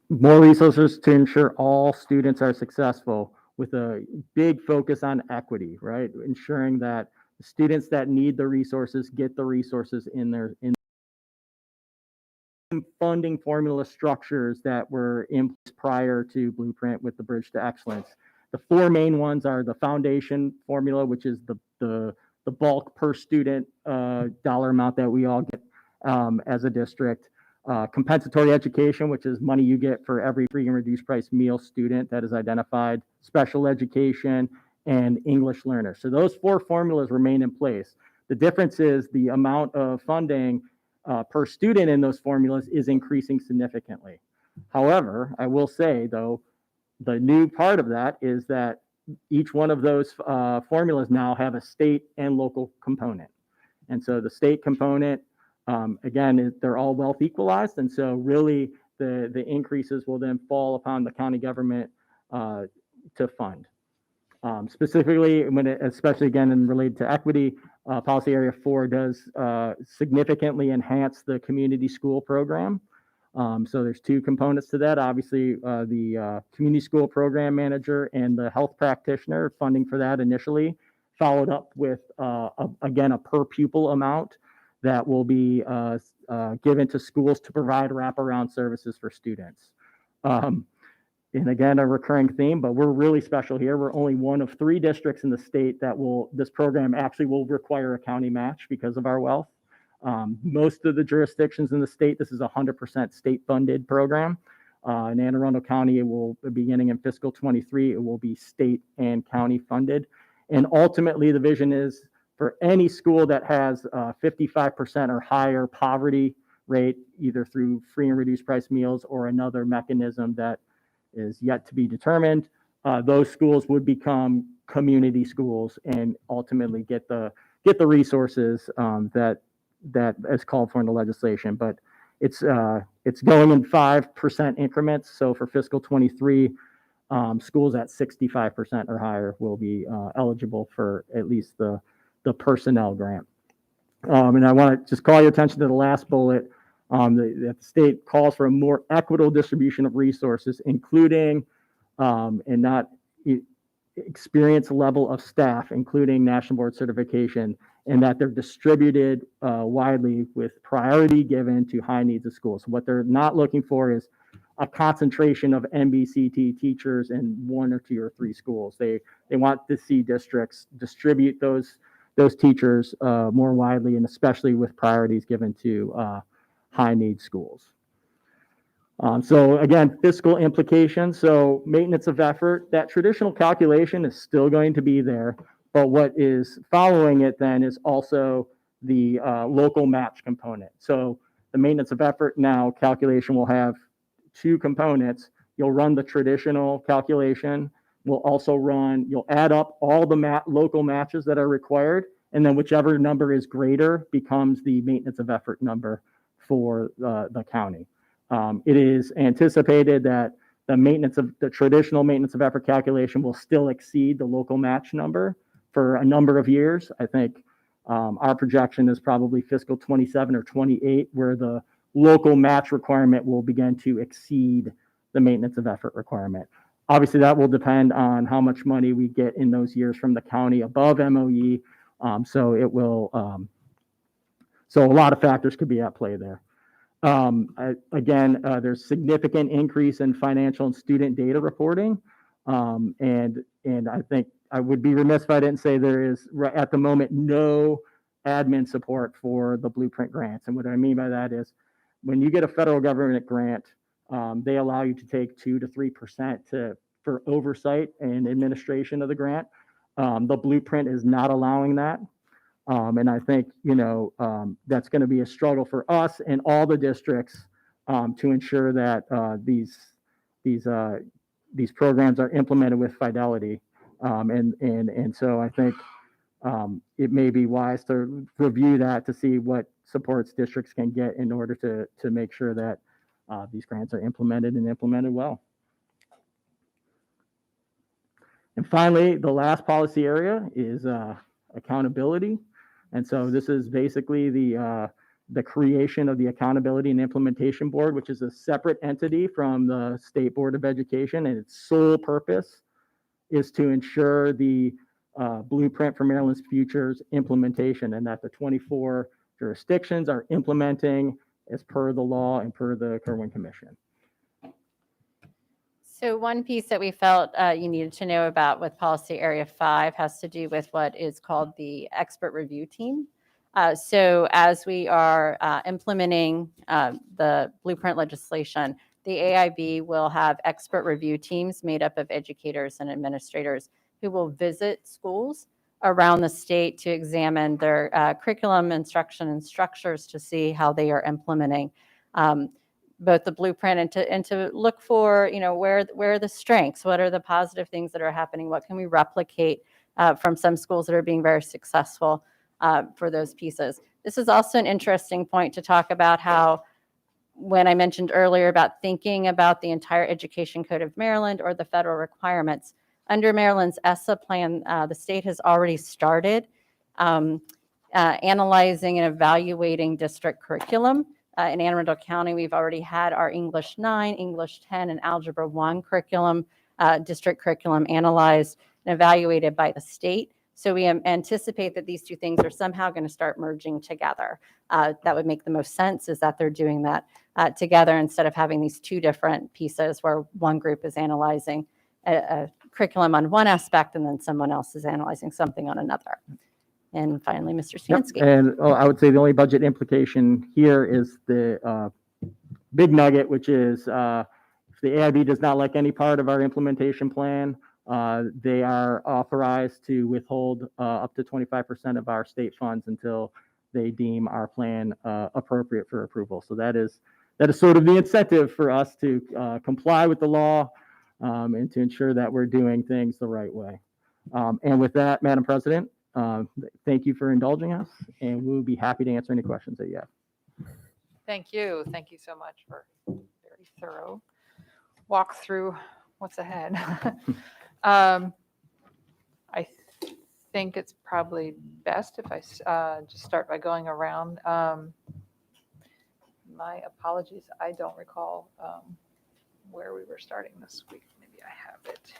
more resources to ensure all students are successful with a big focus on equity, right? Ensuring that the students that need the resources get the resources in funding formula structures that were in place prior to Blueprint with the Bridge to Excellence. The 4 main ones are the foundation formula, which is the bulk per student dollar amount that we all get as a district. Compensatory education, which is money you get for every free and reduced price meal student that is identified, special education, and English learners. So those 4 formulas remain in place. The difference is the amount of funding per student in those formulas is increasing significantly. However, I will say, though, the new part of that is that each one of those formulas now have a state and local component. And so the state component, again, they're all wealth equalized. And so really the increases will then fall upon the county government to fund. Specifically, especially again, and related to equity, policy area 4 does significantly enhance the community school program. So there's 2 components to that. Obviously, the community school program manager and the health practitioner funding for that initially, followed up with, again, a per pupil amount that will be given to schools to provide wraparound services for students. And again, a recurring theme, but we're really special here. We're only one of 3 districts in the state that this program actually will require a county match because of our wealth. Most of the jurisdictions in the state, this is a 100% state-funded program. In Anne Arundel County, it will, beginning in fiscal 23, it will be state and county funded. And ultimately, the vision is for any school that has 55% or higher poverty rate, either through free and reduced price meals or another mechanism that is yet to be determined, those schools would become community schools and ultimately get the resources that is called for in the legislation. But it's going in 5% increments. So for fiscal 23, schools at 65% or higher will be eligible for at least the personnel grant. And I want to just call your attention to the last bullet. The state calls for a more equitable distribution of resources, including and not experience level of staff, including national board certification, and that they're distributed widely with priority given to high needs of schools. So what they're not looking for is a concentration of MBCT teachers in 1 or 2 or 3 schools. They want to see districts distribute those teachers more widely, and especially with priorities given to high need schools. So again, fiscal implications. So maintenance of effort, that traditional calculation is still going to be there, but what is following it then is also the local match component. So the maintenance of effort now calculation will have two components. You'll run the traditional calculation. You'll add up all the local matches that are required, and then whichever number is greater becomes the maintenance of effort number for the county. It is anticipated that the traditional maintenance of effort calculation will still exceed the local match number for a number of years. I think our projection is probably fiscal 27 or 28, where the local match requirement will begin to exceed the maintenance of effort requirement. Obviously, that will depend on how much money we get in those years from the county above MOE. So a lot of factors could be at play there. There's significant increase in financial and student data reporting. And I think I would be remiss if I didn't say there is at the moment no admin support for the Blueprint grants. And what I mean by that is when you get a federal government grant, they allow you to take 2 to 3% for oversight and administration of the grant. The Blueprint is not allowing that. And I think, that's going to be a struggle for us and all the districts to ensure that these programs are implemented with fidelity. And so I think it may be wise to review that to see what supports districts can get in order to make sure that these grants are implemented and implemented well. And finally, the last policy area is accountability. And so this is basically the creation of the Accountability and Implementation Board, which is a separate entity from the State Board of Education, and its sole purpose is to ensure the Blueprint for Maryland's Future's implementation, and that the 24 jurisdictions are implementing as per the law and per the Kerwin Commission. So one piece that we felt you needed to know about with Policy Area 5 has to do with what is called the expert review team. So as we are implementing the Blueprint legislation, the AIB will have expert review teams made up of educators and administrators who will visit schools around the state to examine their curriculum, instruction, and structures to see how they are implementing both the Blueprint and to look for, where are the strengths, what are the positive things that are happening, what can we replicate from some schools that are being very successful for those pieces. This is also an interesting point to talk about how, when I mentioned earlier about thinking about the entire Education Code of Maryland or the federal requirements, under Maryland's ESSA plan, the state has already started analyzing and evaluating district curriculum. In Anne Arundel County, we've already had our English 9, English 10, and Algebra 1 curriculum, district curriculum analyzed and evaluated by the state. So we anticipate that these two things are somehow going to start merging together. That would make the most sense, is that they're doing that together instead of having these two different pieces where one group is analyzing a curriculum on one aspect and then someone else is analyzing something on another. And finally, Mr. Stansky. Yep. And I would say the only budget implication here is the big nugget, which is if the AIB does not like any part of our implementation plan, they are authorized to withhold up to 25% of our state funds until they deem our plan appropriate for approval. So that is sort of the incentive for us to comply with the law and to ensure that we're doing things the right way. And with that, Madam President, thank you for indulging us, and we'll be happy to answer any questions that you have. Thank you. Thank you so much for a very thorough walk through what's ahead. I think it's probably best if I just start by going around. My apologies, I don't recall where we were starting this week. Maybe I have it.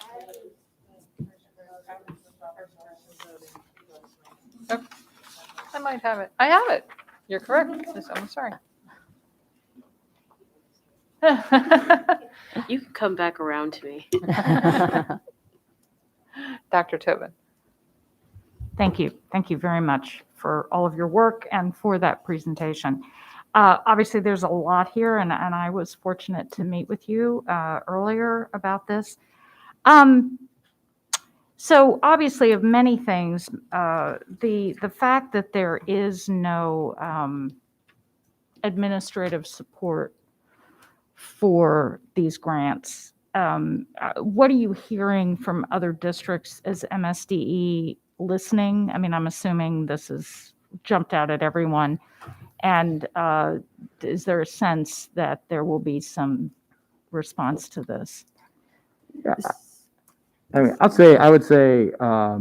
Oh, I might have it. I have it. You're correct. I'm sorry. You can come back around to me. Dr. Tobin. Thank you. Thank you very much for all of your work and for that presentation. Obviously, there's a lot here, and I was fortunate to meet with you earlier about this. So obviously, of many things, the fact that there is no administrative support for these grants. What are you hearing from other districts as MSDE listening? I mean, I'm assuming this has jumped out at everyone. And is there a sense that there will be some response to this? Yeah, I mean, I would say, I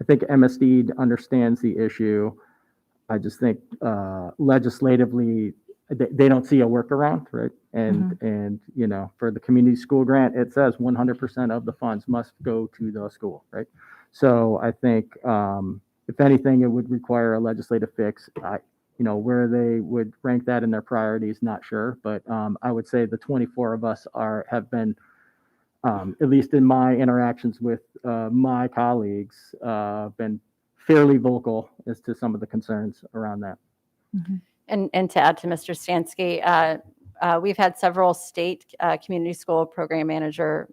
think MSD understands the issue. I just think legislatively, they don't see a workaround, right? And you know, for the community school grant, it says 100% of the funds must go to the school, right? So I think if anything, it would require a legislative fix. You know, where they would rank that in their priorities, not sure, but I would say the 24 of us have been, at least in my interactions with my colleagues, been fairly vocal as to some of the concerns around that. And to add to Mr. Stansky, we've had several state community school program manager,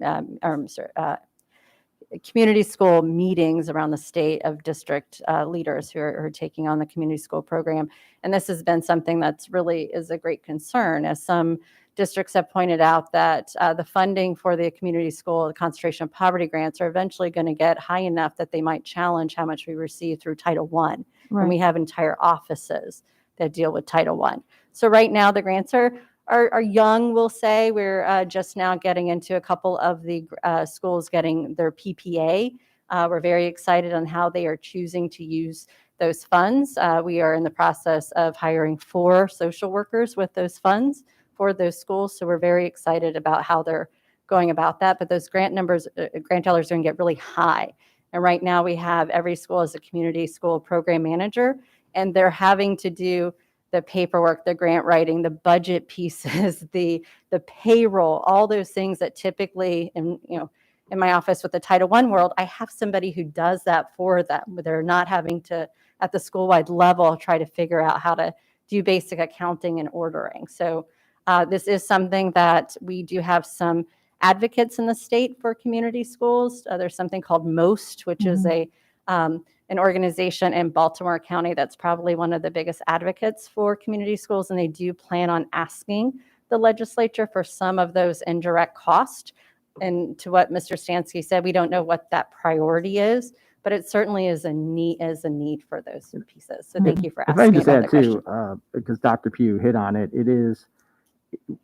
community school meetings around the state of district leaders who are taking on the community school program. And this has been something that's really is a great concern, as some districts have pointed out that the funding for the community school, the concentration of poverty grants, are eventually going to get high enough that they might challenge how much we receive through Title I. And we have entire offices that deal with Title I. So right now the grants are young, we'll say. We're just now getting into a couple of the schools getting their PPA. We're very excited on how they are choosing to use those funds. We are in the process of hiring 4 social workers with those funds for those schools. So we're very excited about how they're going about that. But those grant numbers, grant dollars are going to get really high. And right now we have every school as a community school program manager, and they're having to do the paperwork, the grant writing, the budget pieces, the payroll, all those things that typically, in my office with the Title I world, I have somebody who does that for them. They're not having to, at the school-wide level, try to figure out how to do basic accounting and ordering. So this is something that we do have some advocates in the state for community schools. There's something called MOST, which is an organization in Baltimore County that's probably one of the biggest advocates for community schools, and they do plan on asking the legislature for some of those indirect costs. And to what Mr. Stansky said, we don't know what that priority is, but it certainly is a need for those pieces. So thank you for If I asking can just about add the question. too, because Dr. Pugh hit on it,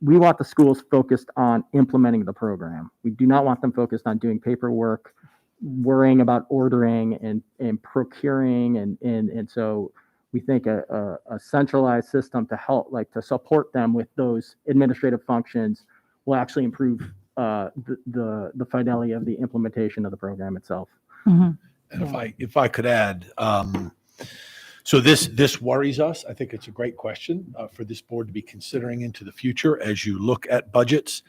we want the schools focused on implementing the program. We do not want them focused on doing paperwork, worrying about ordering and procuring. And so we think a centralized system to help, like to support them with those administrative functions will actually improve the fidelity of the implementation of the program itself. And if I could add, so this worries us. I think it's a great question for this board to be considering into the future as you look at budgets.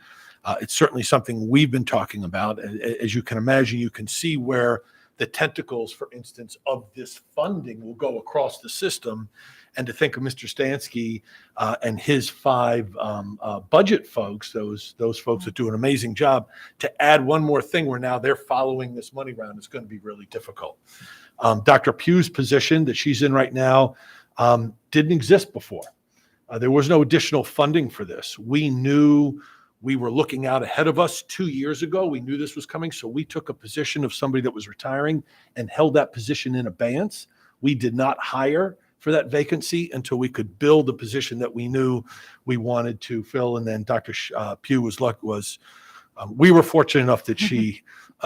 It's certainly something we've been talking about. As you can imagine, you can see where the tentacles, for instance, of this funding will go across the system. And to think of Mr. Stansky and his 5 budget folks, those folks that do an amazing job, to add one more thing where now they're following this money round is going to be really difficult. Dr. Pugh's position that she's in right now didn't exist before. There was no additional funding for this. We knew we were looking out ahead of us 2 years ago. We knew this was coming, so we took a position of somebody that was retiring and held that position in abeyance. We did not hire for that vacancy until we could build the position that we knew we wanted to fill. And then Dr. Pugh we were fortunate enough that she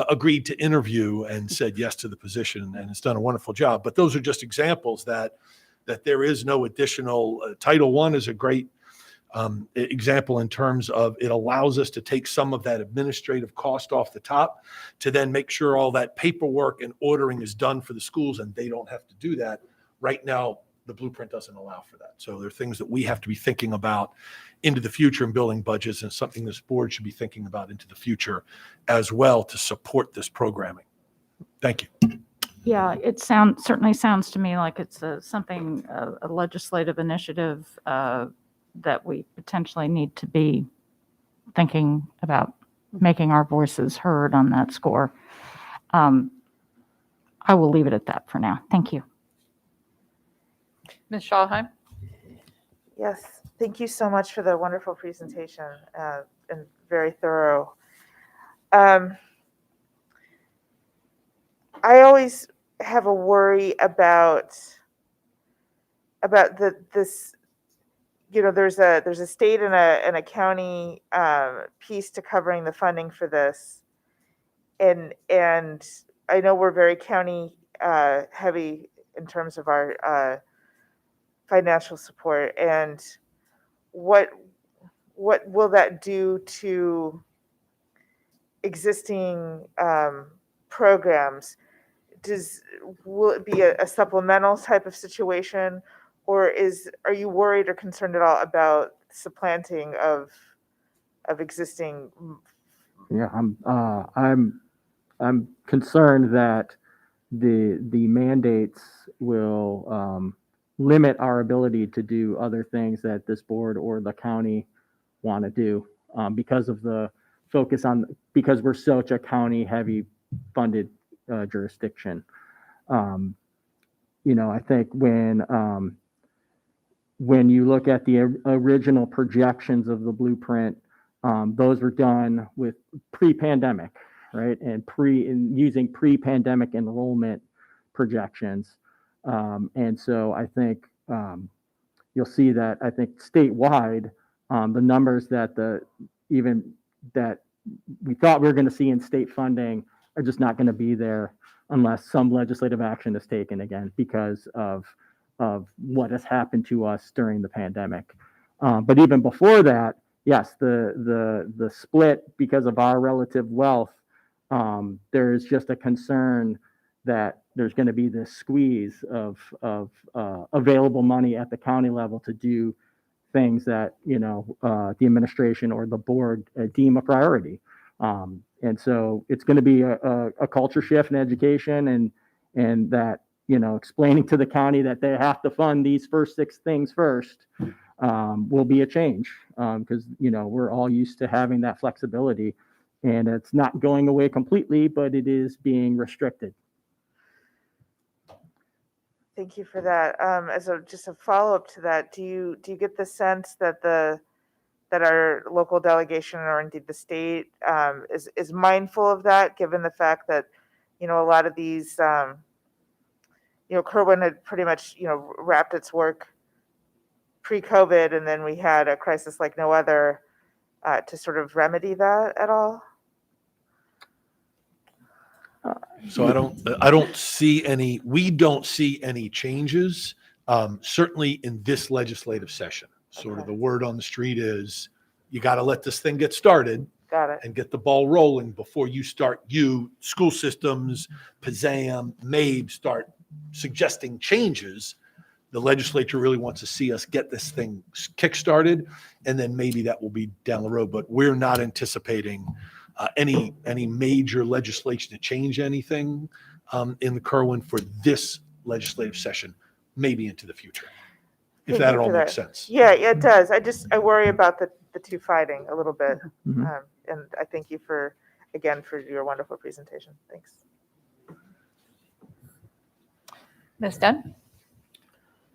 agreed to interview and said yes to the position, and has done a wonderful job. But those are just examples that there is no additional. Title I is a great example in terms of it allows us to take some of that administrative cost off the top to then make sure all that paperwork and ordering is done for the schools, and they don't have to do that. Right now, the blueprint doesn't allow for that. So there are things that we have to be thinking about into the future in building budgets, and something this board should be thinking about into the future as well to support this programming. Thank you. Yeah, it certainly sounds to me like it's something, a legislative initiative that we potentially need to be thinking about making our voices heard on that score. I will leave it at that for now. Thank you. Ms. Schalheim? Yes, thank you so much for the wonderful presentation and very thorough. I always have a worry about this. There's a state and a county piece to covering the funding for this, and I know we're very county heavy in terms of our financial support, and what will that do to existing programs? Will it be a supplemental type of situation, or are you worried or concerned at all about supplanting of existing? Yeah, I'm concerned that the mandates will limit our ability to do other things that this board or the county want to do because of the focus on, because we're such a county heavy funded jurisdiction. I think when you look at the original projections of the blueprint, those were done with pre-pandemic, right? And using pre-pandemic enrollment projections. And so I think you'll see that I think statewide, the numbers that we thought we were going to see in state funding are just not going to be there unless some legislative action is taken again because of what has happened to us during the pandemic. But even before that, yes, the split because of our relative wealth, there is just a concern that there's going to be this squeeze of available money at the county level to do things that the administration or the board deem a priority. And so it's going to be a culture shift in education, and that explaining to the county that they have to fund these first 6 things first will be a change because we're all used to having that flexibility, and it's not going away completely, but it is being restricted. Thank you for that. As just a follow up to that, do you get the sense that our local delegation or indeed the state is mindful of that, given the fact that a lot of these Kerwin had pretty much wrapped its work pre-COVID, and then we had a crisis like no other to sort of remedy that at all? So I don't see any, we don't see any changes, certainly in this legislative session. Sort of the word on the street is you got to let this thing get started. Got it. And get the ball rolling before you start, school systems, PZAM, MABE start suggesting changes. The legislature really wants to see us get this thing kickstarted, and then maybe that will be down the road. But we're not anticipating any major legislation to change anything in the Kerwin for this legislative session, maybe into the future, if that at all makes sense. Yeah, it does. I worry about the two fighting a little bit. Mm-hmm. And I thank you for your wonderful presentation. Thanks. Ms. Dunn?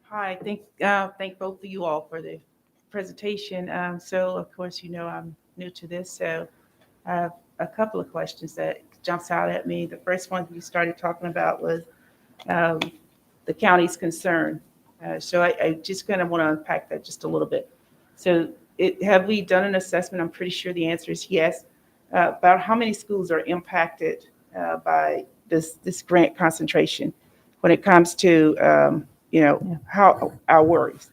Hi, thank both of you all for the presentation. So of course, I'm new to this, so I have a couple of questions that jumps out at me. The first one you started talking about was the county's concern. So I just kind of want to unpack that just a little bit. So have we done an assessment? I'm pretty sure the answer is yes. About how many schools are impacted by this grant concentration when it comes to how our worries?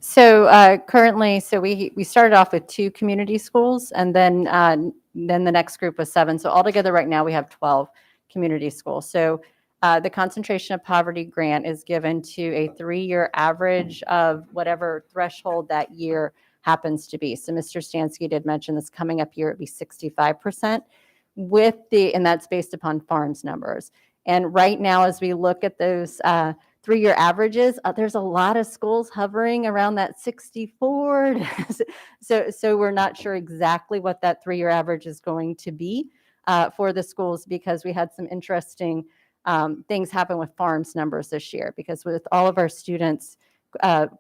So currently, we started off with 2 community schools, and then the next group was 7. So altogether right now we have 12 community schools. So the concentration of poverty grant is given to a 3-year average of whatever threshold that year happens to be. So Mr. Stansky did mention this coming up year, it'd be 65% and that's based upon farms numbers. And right now, as we look at those 3-year averages, there's a lot of schools hovering around that 64. So we're not sure exactly what that 3-year average is going to be. for the schools because we had some interesting things happen with farms numbers this year, because with all of our students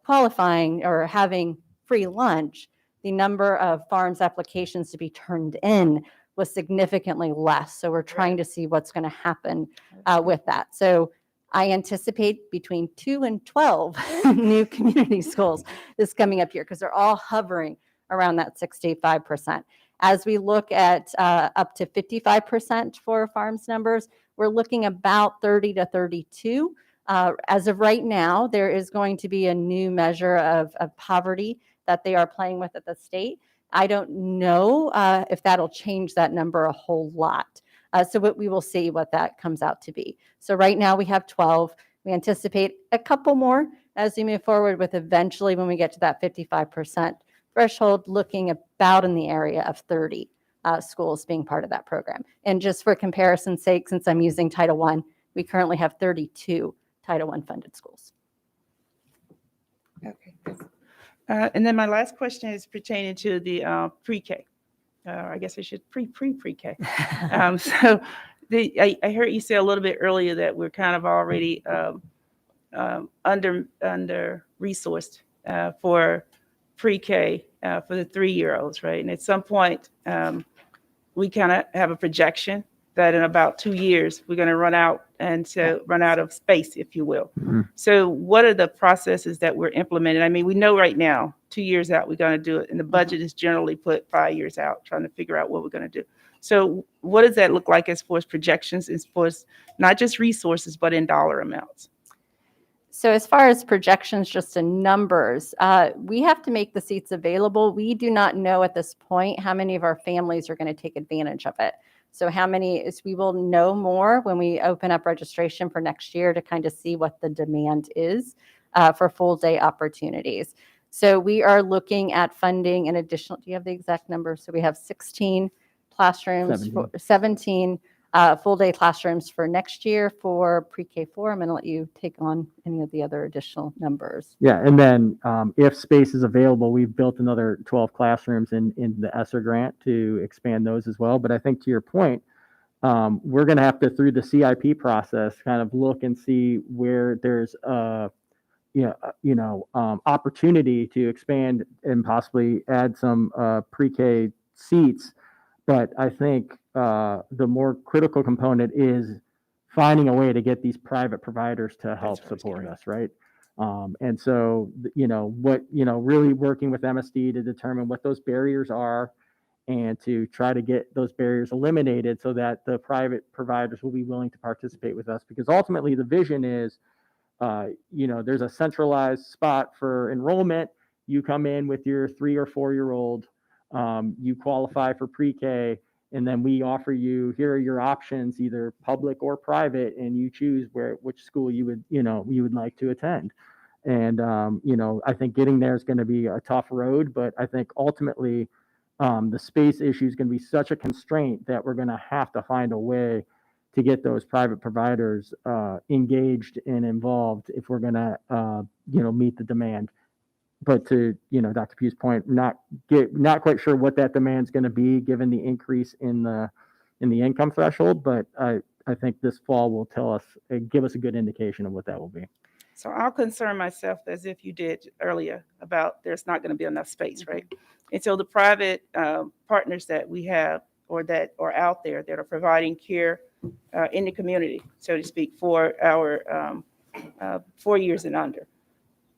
qualifying or having free lunch, the number of farms applications to be turned in was significantly less. So we're trying to see what's going to happen with that. So I anticipate between 2 and 12 new community schools this coming up year, because they're all hovering around that 65%. As we look at up to 55% for farms numbers, we're looking about 30 to 32. As of right now, there is going to be a new measure of poverty that they are playing with at the state. I don't know if that'll change that number a whole lot. So we will see what that comes out to be. So right now we have 12. We anticipate a couple more as we move forward, with eventually when we get to that 55% threshold, looking about in the area of 30 schools being part of that program. And just for comparison's sake, since I'm using Title I, we currently have 32 Title I funded schools. Okay. And then my last question is pertaining to the pre-K. I guess I should pre-K. So I heard you say a little bit earlier that we're kind of already under resourced for pre-K for the 3-year-olds, right? And at some point, we kind of have a projection that in about 2 years we're going to run out of space, if you will. Mhm. So what are the processes that we're implementing? I mean, we know right now 2 years out we're going to do it, and the budget is generally put 5 years out, trying to figure out what we're going to do. So what does that look like as far as projections, as far as not just resources but in dollar amounts? So as far as projections, just in numbers, we have to make the seats available. We do not know at this point how many of our families are going to take advantage of it. So how many is, we will know more when we open up registration for next year to kind of see what the demand is for full day opportunities. So we are looking at funding an additional, do you have the exact number? So we have 16 classrooms, 17 full day classrooms for next year for pre-K 4. I'm going to let you take on any of the other additional numbers. Yeah, and then if space is available, we've built another 12 classrooms in the ESSER grant to expand those as well. But I think to your point, we're going to have to, through the CIP process, kind of look and see where there's opportunity to expand and possibly add some pre-K seats. But I think the more critical component is finding a way to get these private providers to help support us, right? And so, really working with MSD to determine what those barriers are and to try to get those barriers eliminated so that the private providers will be willing to participate with us. Because ultimately the vision is, there's a centralized spot for enrollment. You come in with your 3 or 4-year-old, you qualify for pre-K, and then we offer you, here are your options, either public or private, and you choose which school you would like to attend. And I think getting there is going to be a tough road, but I think ultimately the space issue is going to be such a constraint that we're going to have to find a way to get those private providers engaged and involved if we're going to meet the demand. But to Dr. Pugh's point, not quite sure what that demand is going to be given the increase in the income threshold. But I think this fall will give us a good indication of what that will be. So I'll concern myself, as if you did earlier, about there's not going to be enough space, right? And so the private partners that we have, or that are out there that are providing care in the community, so to speak, for our 4 years and under.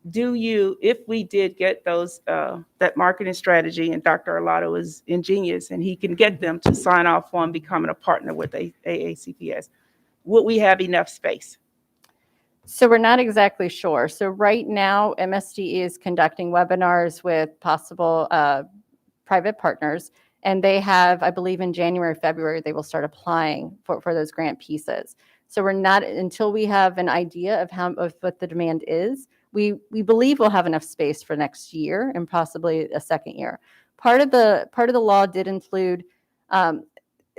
If we did get those, that marketing strategy, and Dr. Arlotto is ingenious and he can get them to sign off on becoming a partner with AACPS, would we have enough space? So we're not exactly sure. So right now, MSDE is conducting webinars with possible private partners, and they have, I believe in January, February, they will start applying for those grant pieces. So we're not, until we have an idea of what the demand is, we believe we'll have enough space for next year and possibly a second year. Part of the law did include,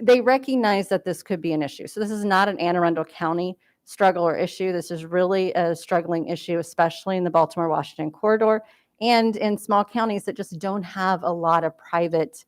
they recognize that this could be an issue. So this is not an Anne Arundel County struggle or issue. This is really a struggling issue, especially in the Baltimore-Washington corridor and in small counties that just don't have a lot of private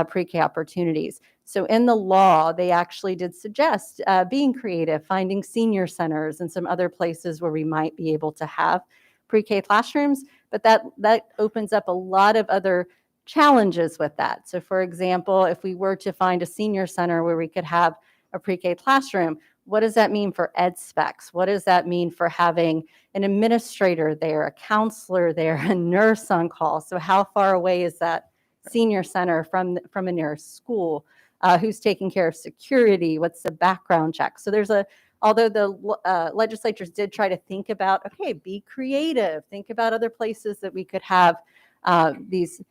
pre-K opportunities. So in the law, they actually did suggest being creative, finding senior centers and some other places where we might be able to have pre-K classrooms, but that opens up a lot of other challenges with that. So for example, if we were to find a senior center where we could have a pre-K classroom, what does that mean for ed specs? What does that mean for having an administrator there, a counselor there, a nurse on call? So how far away is that senior center from a nearest school? Who's taking care of security? What's the background check? So although the legislatures did try to think about, okay, be creative, think about other places that we could have these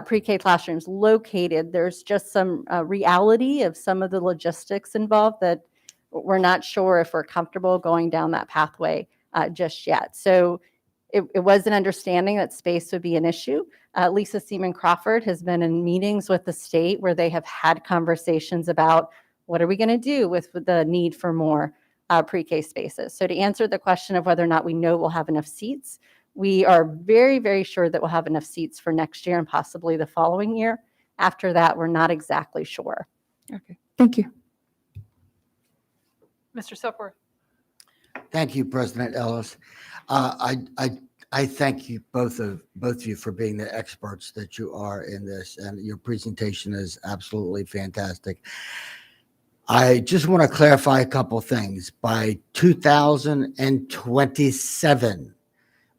pre-K classrooms located, there's just some reality of some of the logistics involved that we're not sure if we're comfortable going down that pathway just yet. So it was an understanding that space would be an issue. Lisa Seaman Crawford has been in meetings with the state where they have had conversations about what are we going to do with the need for more pre-K spaces. So to answer the question of whether or not we know we'll have enough seats, we are very, very sure that we'll have enough seats for next year and possibly the following year. After that, we're not exactly sure. Okay, thank you. Mr. Silkworth. Thank you, President Ellis. I thank you both of you for being the experts that you are in this, and your presentation is absolutely fantastic. I just want to clarify a couple things. By 2027,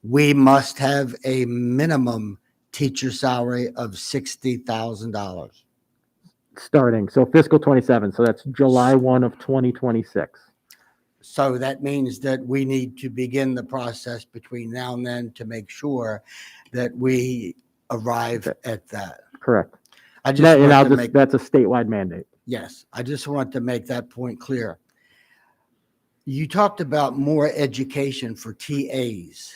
we must have a minimum teacher salary of $60,000. Starting, so fiscal 27, so that's July 1 of 2026. So that means that we need to begin the process between now and then to make sure that we arrive at that. Correct. I just That- and wanted to make, that's a statewide mandate. yes, I just want to make that point clear. You talked about more education for TAs.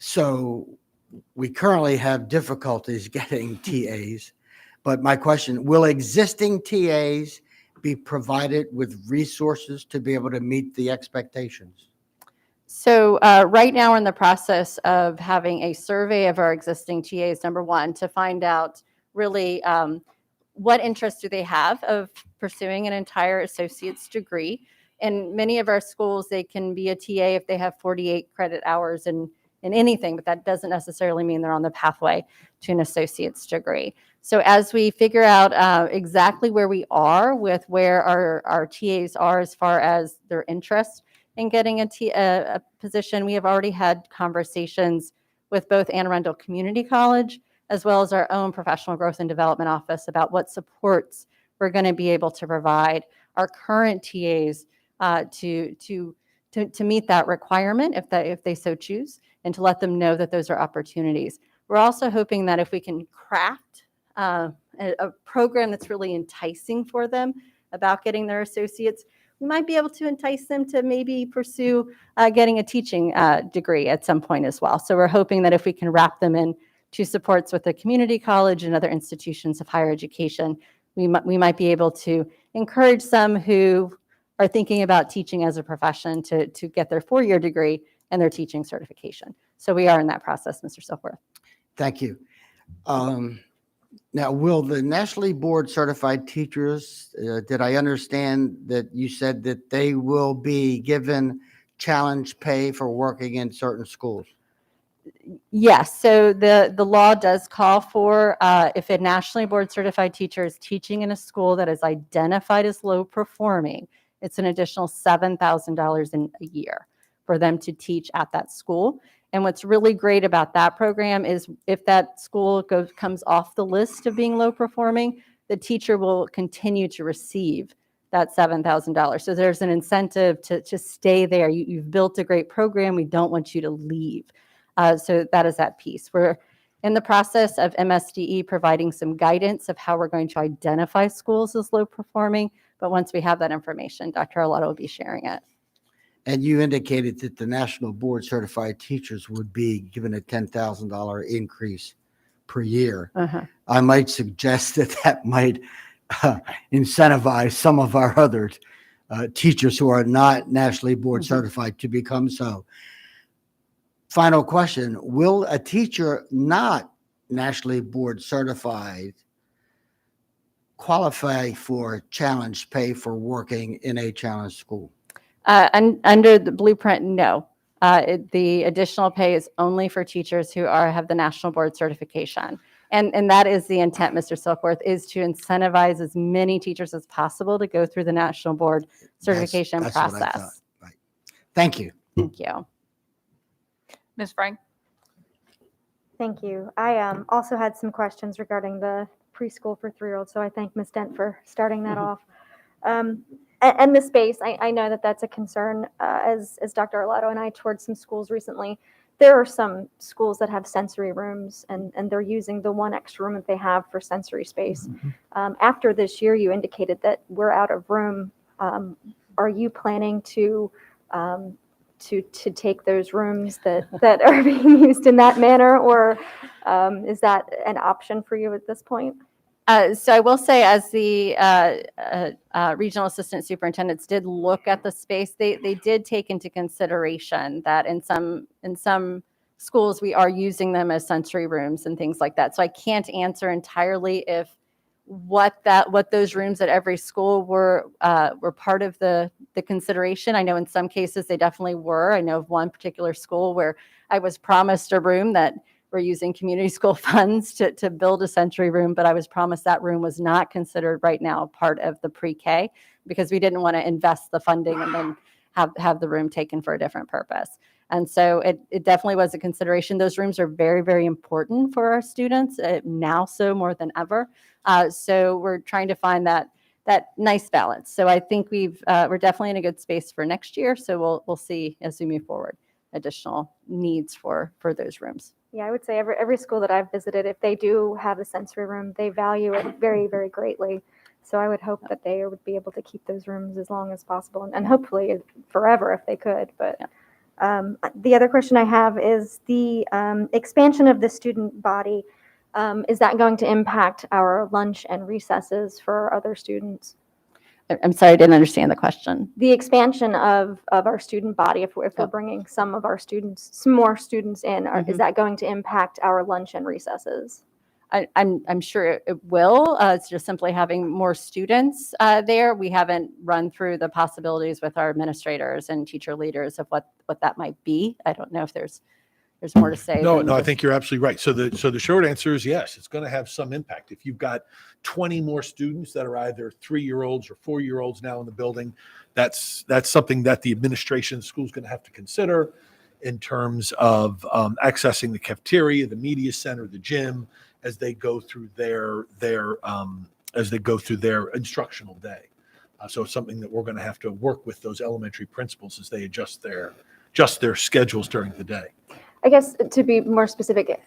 So we currently have difficulties getting TAs, but my question, will existing TAs be provided with resources to be able to meet the expectations? So right now we're in the process of having a survey of our existing TAs, number one, to find out really what interest do they have of pursuing an entire associate's degree. In many of our schools, they can be a TA if they have 48 credit hours in anything, but that doesn't necessarily mean they're on the pathway to an associate's degree. So as we figure out exactly where we are with where our TAs are as far as their interest in getting a position, we have already had conversations with both Anne Arundel Community College as well as our own Professional Growth and Development Office about what supports we're going to be able to provide our current TAs to meet that requirement if they so choose, and to let them know that those are opportunities. We're also hoping that if we can craft a program that's really enticing for them about getting their associates, we might be able to entice them to maybe pursue getting a teaching degree at some point as well. So we're hoping that if we can wrap them in to supports with the community college and other institutions of higher education, we might be able to encourage some who are thinking about teaching as a profession to get their 4-year degree and their teaching certification. So we are in that process, Mr. Silkworth. Thank you. Now, will the nationally board certified teachers, did I understand that you said that they will be given challenge pay for working in certain schools? Yes, so the law does call for if a nationally board certified teacher is teaching in a school that is identified as low performing, it's an additional $7,000 in a year for them to teach at that school. And what's really great about that program is if that school comes off the list of being low performing, the teacher will continue to receive that $7,000. So there's an incentive to stay there. You've built a great program. We don't want you to leave. So that is that piece. We're in the process of MSDE providing some guidance of how we're going to identify schools as low performing. But once we have that information, Dr. Arlotto will be sharing it. And you indicated that the national board certified teachers would be given a $10,000 increase per year. Uh-huh. I might suggest that might incentivize some of our other teachers who are not nationally board certified to become so. Final question, will a teacher not nationally board certified qualify for challenge pay for working in a challenge school? Under the blueprint, no. The additional pay is only for teachers who have the national board certification. And that is the intent, Mr. Silkworth, is to incentivize as many teachers as possible to go through the national board certification That's what I thought. process. Right. Thank you. Thank you. Ms. Frank? Thank you. I also had some questions regarding the preschool for 3-year-olds, so I thank Ms. Dent for starting that off. And the space, I know that that's a concern, as Dr. Arlotto and I toured some schools recently. There are some schools that have sensory rooms, and they're using the one extra room that they have for sensory space. After this year, you indicated that we're out of room. Are you planning to take those rooms that are being used in that manner, or is that an option for you at this point? So I will say, as the regional assistant superintendents did look at the space, they did take into consideration that in some schools we are using them as sensory rooms and things like that. So I can't answer entirely if what those rooms at every school were part of the consideration. I know in some cases they definitely were. I know of one particular school where I was promised a room that we're using community school funds to build a sensory room, but I was promised that room was not considered right now part of the pre-K because we didn't want to invest the funding and then have the room taken for a different purpose. And so it definitely was a consideration. Those rooms are very, very important for our students, now so more than ever. So we're trying to find that nice balance. So I think we're definitely in a good space for next year. So we'll see as we move forward additional needs for those rooms. Yeah, I would say every school that I've visited, if they do have a sensory room, they value it very, very greatly. So I would hope that they would be able to keep those rooms as long as possible, and hopefully forever if they could. But the other question I have is the expansion of the student body. Is that going to impact our lunch and recesses for other students? I'm sorry, I didn't understand the question. The expansion of our student body, if we're bringing some more students in, is that going to impact our lunch and recesses? I'm sure it will. It's just simply having more students there. We haven't run through the possibilities with our administrators and teacher leaders of what that might be. I don't know if there's more to say. No, I think you're absolutely right. So the short answer is yes, it's going to have some impact. If you've got 20 more students that are either 3-year-olds or 4-year-olds now in the building, that's something that the administration of the school is going to have to consider in terms of accessing the cafeteria, the media center, the gym, as they go through their instructional day. So it's something that we're going to have to work with those elementary principals as they adjust their schedules during the day. I guess to be more specific,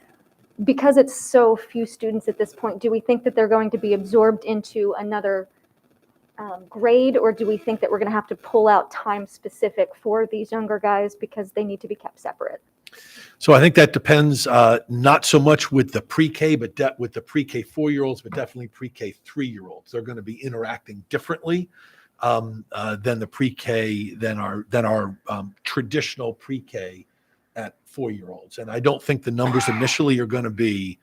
because it's so few students at this point, do we think that they're going to be absorbed into another grade, or do we think that we're going to have to pull out time specific for these younger guys because they need to be kept separate? So I think that depends not so much with the pre-K, but with the pre-K 4-year-olds, but definitely pre-K 3-year-olds. They're going to be interacting differently than the pre-K, than our traditional pre-K at 4-year-olds. And I don't think the numbers initially are going to be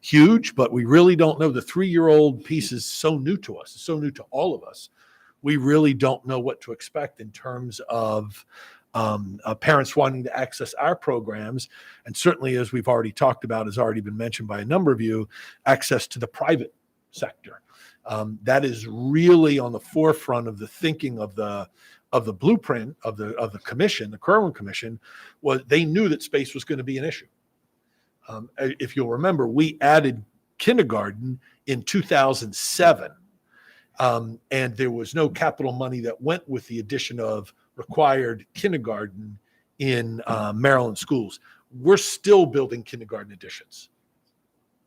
huge, but we really don't know. The 3-year-old piece is so new to us, it's so new to all of us. We really don't know what to expect in terms of parents wanting to access our programs. And certainly, as we've already talked about, has already been mentioned by a number of you, access to the private sector. That is really on the forefront of the thinking of the blueprint of the commission, the Kerwin Commission. Was they knew that space was going to be an issue. If you'll remember, we added kindergarten in 2007, and there was no capital money that went with the addition of required kindergarten in Maryland schools. We're still building kindergarten additions.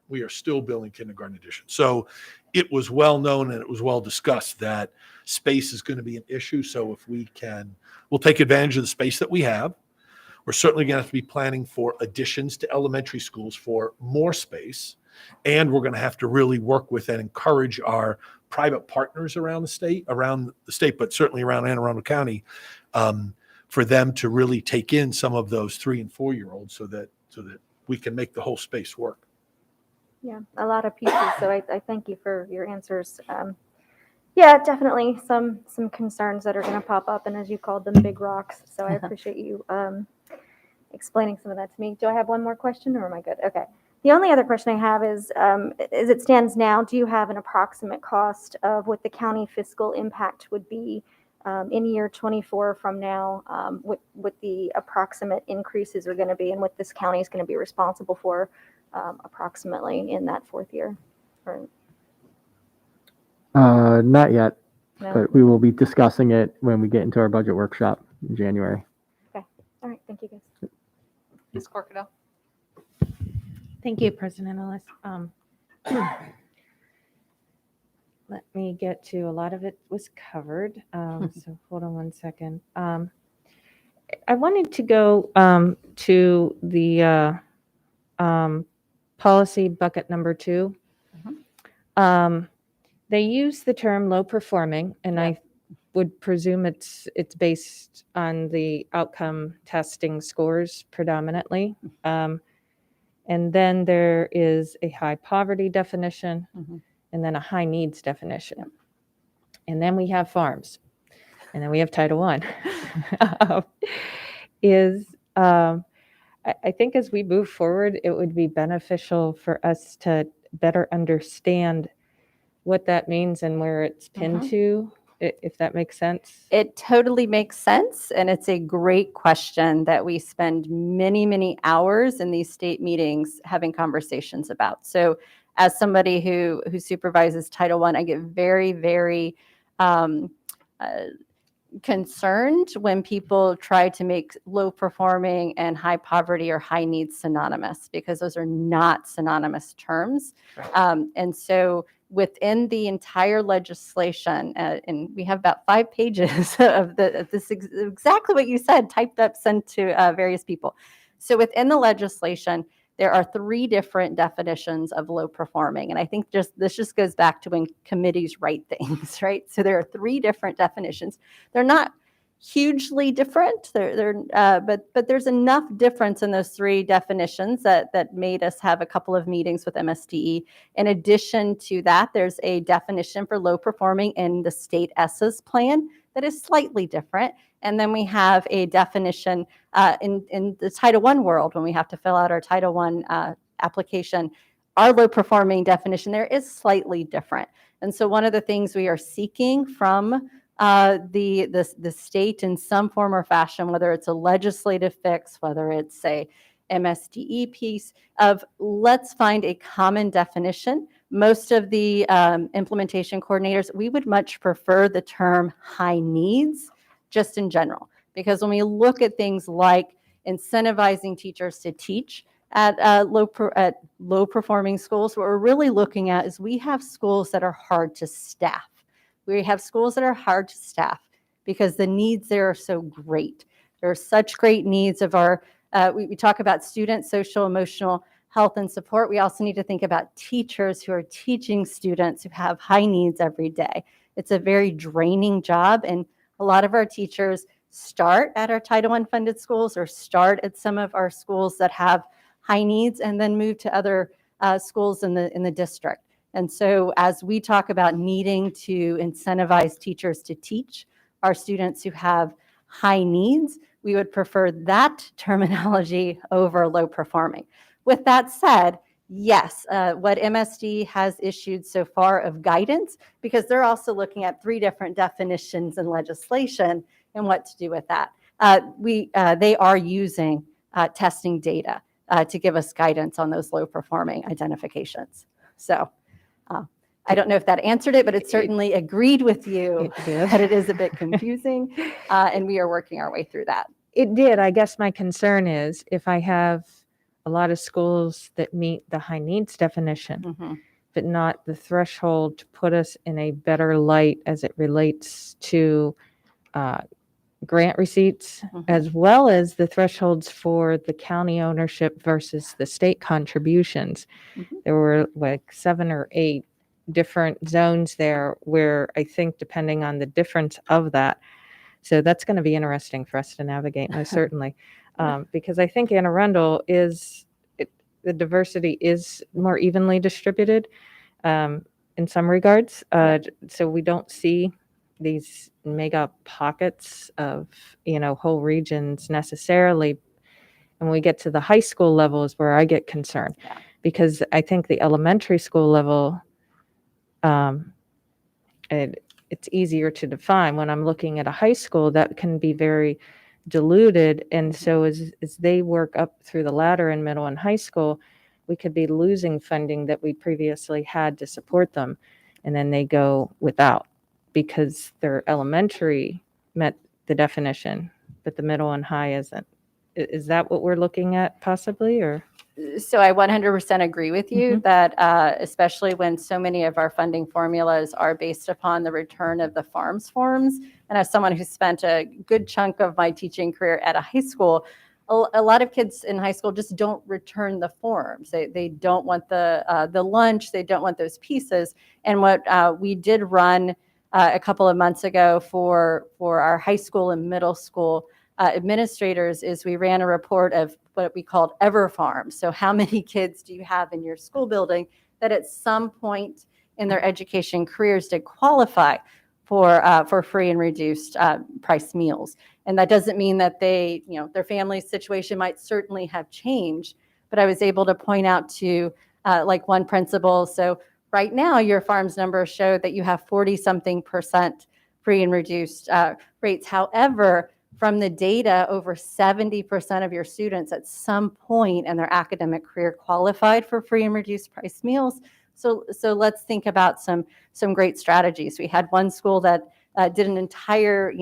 We are still building kindergarten additions. So it was well known and it was well discussed that space is going to be an issue. So if we'll take advantage of the space that we have. We're certainly going to have to be planning for additions to elementary schools for more space. And we're going to have to really work with and encourage our private partners around the state, but certainly around Anne Arundel County, for them to really take in some of those 3- and 4-year-olds so that we can make the whole space work. Yeah, a lot of pieces. So I thank you for your answers. Yeah, definitely some concerns that are going to pop up, and as you called them, big rocks. So I appreciate you explaining some of that to me. Do I have one more question, or am I good? Okay. The only other question I have is, as it stands now, do you have an approximate cost of what the county fiscal impact would be in year 24 from now, what the approximate increases are going to be, and what this county is going to be responsible for approximately in that fourth year? Or, Not yet, no? but we will be discussing it when we get into our budget workshop in January. All right, thank you, guys. Ms. Corkadell? Thank you, President Ellis. Let me get to, a lot of it was covered, so hold on one second. I wanted to go to the policy bucket number 2. They use the term low performing, and I would presume it's based on the outcome testing scores predominantly. And then there is a high poverty definition, and then a high needs definition. And then we have farms, and then we have Title I. I think as we move forward, it would be beneficial for us to better understand what that means and where it's pinned to, if that makes sense. It totally makes sense, and it's a great question that we spend many, many hours in these state meetings having conversations about. So as somebody who supervises Title I, I get very, very concerned when people try to make low performing and high poverty or high needs synonymous, because those are not synonymous terms. And so within the entire legislation, and we have about 5 pages of this exactly what you said, typed up, sent to various people. So within the legislation, there are 3 different definitions of low performing. And I think this just goes back to when committees write things, right? So there are 3 different definitions. They're not hugely different, but there's enough difference in those 3 definitions that made us have a couple of meetings with MSDE. In addition to that, there's a definition for low performing in the state ESSA's plan that is slightly different. And then we have a definition in the Title I world, when we have to fill out our Title I application. Our low performing definition there is slightly different. And so one of the things we are seeking from the state in some form or fashion, whether it's a legislative fix, whether it's a MSDE piece, of let's find a common definition. Most of the implementation coordinators, we would much prefer the term high needs, just in general, because when we look at things like incentivizing teachers to teach at low performing schools, what we're really looking at is we have schools that are hard to staff. We have schools that are hard to staff because the needs there are so great. There are such great needs of our, we talk about students, social, emotional health and support. We also need to think about teachers who are teaching students who have high needs every day. It's a very draining job, and a lot of our teachers start at our Title I funded schools or start at some of our schools that have high needs and then move to other schools in the district. And so as we talk about needing to incentivize teachers to teach our students who have high needs, we would prefer that terminology over low performing. With that said, yes, what MSD has issued so far of guidance, because they're also looking at 3 different definitions in legislation and what to do with that. They are using testing data to give us guidance on those low performing identifications. So I don't know if that answered it, but it certainly agreed with you that it is a bit confusing, and we are working our way through that. It did. I guess my concern is if I have a lot of schools that meet the high needs definition, but not the threshold to put us in a better light as it relates to grant receipts, as well as the thresholds for the county ownership versus the state contributions. There were like 7 or 8 different zones there where I think depending on the difference of that, so that's going to be interesting for us to navigate, most certainly, because I think Anne Arundel is the diversity is more evenly distributed in some regards. So we don't see these mega pockets of, whole regions necessarily. And when we get to the high school level is where I get concerned, because I think the elementary school level, it's easier to define. When I'm looking at a high school, that can be very diluted. And so as they work up through the ladder in middle and high school, we could be losing funding that we previously had to support them. And then they go without because their elementary met the definition, but the middle and high isn't. Is that what we're looking at possibly, or? So I 100% agree with you that especially when so many of our funding formulas are based upon the return of the farms forms. And as someone who spent a good chunk of my teaching career at a high school, a lot of kids in high school just don't return the forms. They don't want the lunch. They don't want those pieces. And what we did run a couple of months ago for our high school and middle school administrators is we ran a report of what we called ever farms. So how many kids do you have in your school building that at some point in their education careers did qualify for free and reduced price meals? And that doesn't mean that they, their family situation might certainly have changed, but I was able to point out to like one principal, so right now your farms numbers show that you have 40-something% free and reduced rates. However, from the data, over 70% of your students at some point in their academic career qualified for free and reduced price meals. So let's think about some great strategies. We had one school that did an entire,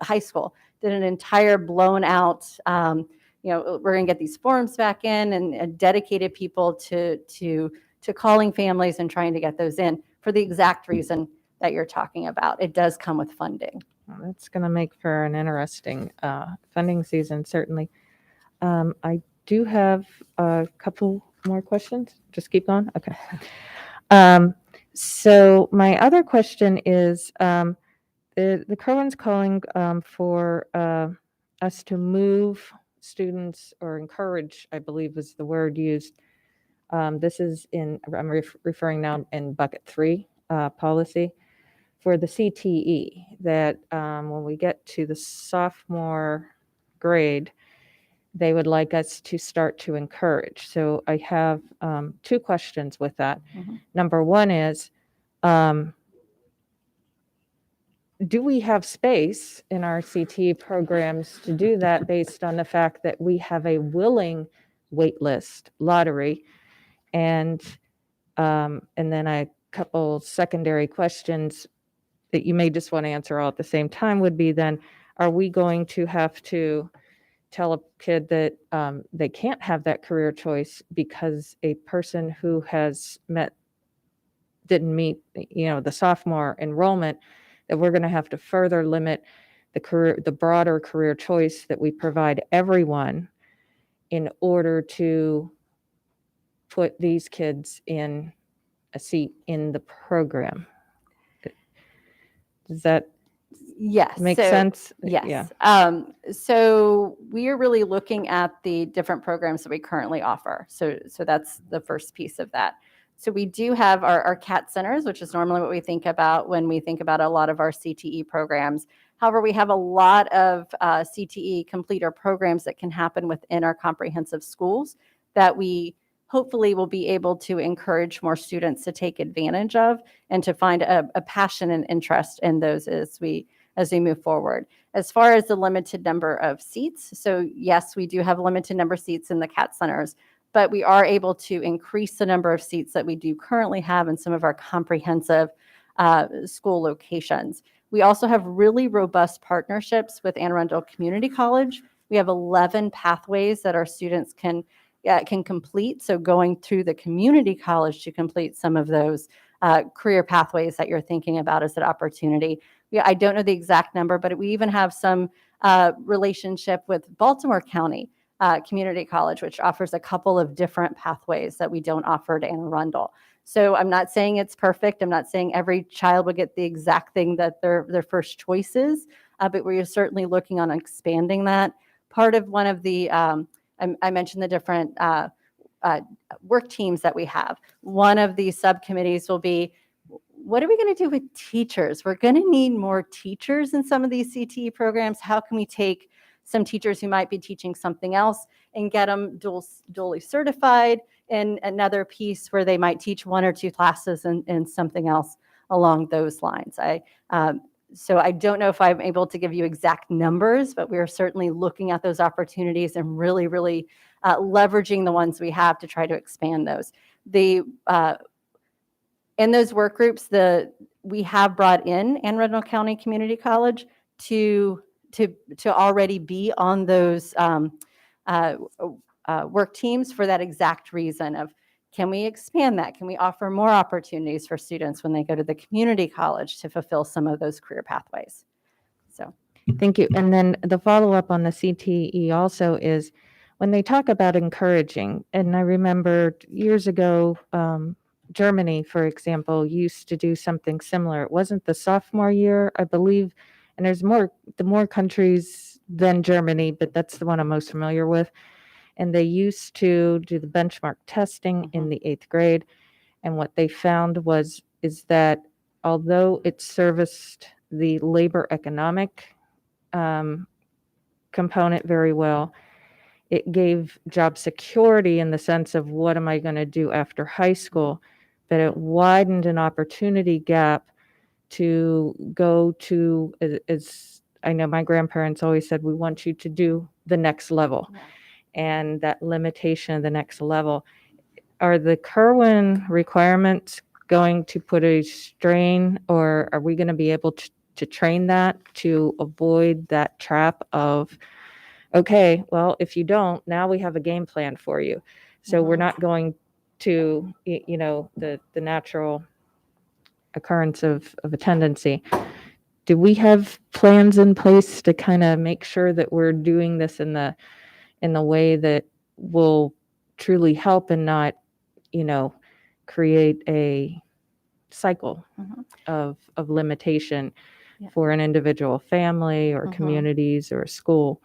high school did an entire blown out, we're going to get these forms back in and dedicated people to calling families and trying to get those in for the exact reason that you're talking about. It does come with funding. Well, that's going to make for an interesting funding season, certainly. I do have a couple more questions. Just keep going. Okay. So my other question is, the Cohen's calling for us to move students or encourage, I believe was the word used. This is I'm referring now in bucket 3 policy. For the CTE, that when we get to the sophomore grade, they would like us to start to encourage. So I have 2 questions with that. Number one is, do we have space in our CTE programs to do that based on the fact that we have a willing waitlist lottery? And then a couple secondary questions that you may just want to answer all at the same time would be then, are we going to have to tell a kid that they can't have that career choice because a person who didn't meet, the sophomore enrollment, that we're going to have to further limit the broader career choice that we provide everyone in order to put these kids in a seat in the program? Does that make sense? Yes. Yeah. So we are really looking at the different programs that we currently offer. So that's the first piece of that. So we do have our CAT centers, which is normally what we think about when we think about a lot of our CTE programs. However, we have a lot of CTE completer programs that can happen within our comprehensive schools that we hopefully will be able to encourage more students to take advantage of and to find a passion and interest in those as we move forward. As far as the limited number of seats, so yes, we do have a limited number of seats in the CAT centers, but we are able to increase the number of seats that we do currently have in some of our comprehensive school locations. We also have really robust partnerships with Anne Arundel Community College. We have 11 pathways that our students can complete. So going through the community college to complete some of those career pathways that you're thinking about as an opportunity. I don't know the exact number, but we even have some relationship with Baltimore County Community College, which offers a couple of different pathways that we don't offer at Anne Arundel. So I'm not saying it's perfect. I'm not saying every child will get the exact thing that their first choice is, but we're certainly looking on expanding that. Part of one of the I mentioned the different work teams that we have. One of these subcommittees will be, what are we going to do with teachers? We're going to need more teachers in some of these CTE programs. How can we take some teachers who might be teaching something else and get them dually certified? And another piece where they might teach 1 or 2 classes and something else along those lines. So I don't know if I'm able to give you exact numbers, but we are certainly looking at those opportunities and really, really leveraging the ones we have to try to expand those. In those work groups, we have brought in Anne Arundel County Community College to already be on those work teams for that exact reason of, can we expand that? Can we offer more opportunities for students when they go to the community college to fulfill some of those career pathways? So, Thank you. And then the follow-up on the CTE also is when they talk about encouraging, and I remember years ago, Germany, for example, used to do something similar. It wasn't the sophomore year, I believe, and there's more countries than Germany, but that's the one I'm most familiar with. And they used to do the benchmark testing in the 8th grade. And what they found is that although it serviced the labor economic component very well, it gave job security in the sense of what am I going to do after high school, but it widened an opportunity gap to go to, as I know my grandparents always said, we want you to do the next level. Yeah. And that limitation of the next level. Are the Kerwin requirements going to put a strain, or are we going to be able to train that to avoid that trap of, okay, well, if you don't, now we have a game plan for you. So we're not going to, the natural occurrence of a tendency. Do we have plans in place to kind of make sure that we're doing this in the way that will truly help and not, create a cycle of limitation for an individual family or communities or a school?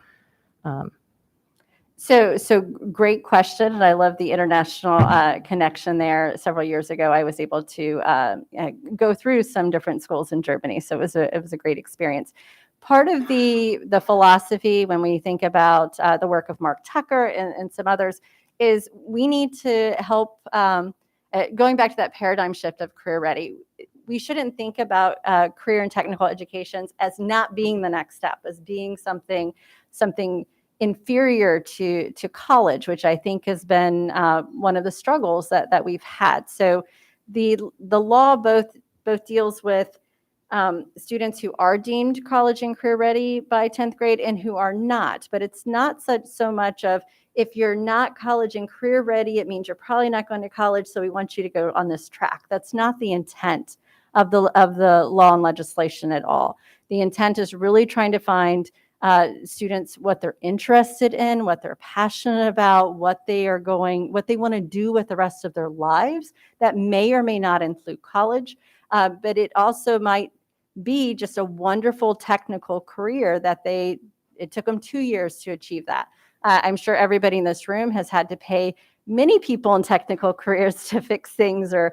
So great question, and I love the international connection there. Several years ago, I was able to go through some different schools in Germany, so it was a great experience. Part of the philosophy when we think about the work of Mark Tucker and some others is we need to help, going back to that paradigm shift of career ready, we shouldn't think about career and technical educations as not being the next step, as being something inferior to college, which I think has been one of the struggles that we've had. So the law both deals with students who are deemed college and career ready by 10th grade and who are not. But it's not so much of, if you're not college and career ready, it means you're probably not going to college, so we want you to go on this track. That's not the intent of the law and legislation at all. The intent is really trying to find students what they're interested in, what they're passionate about, what they want to do with the rest of their lives. That may or may not include college, but it also might be just a wonderful technical career that it took them 2 years to achieve that. I'm sure everybody in this room has had to pay many people in technical careers to fix things or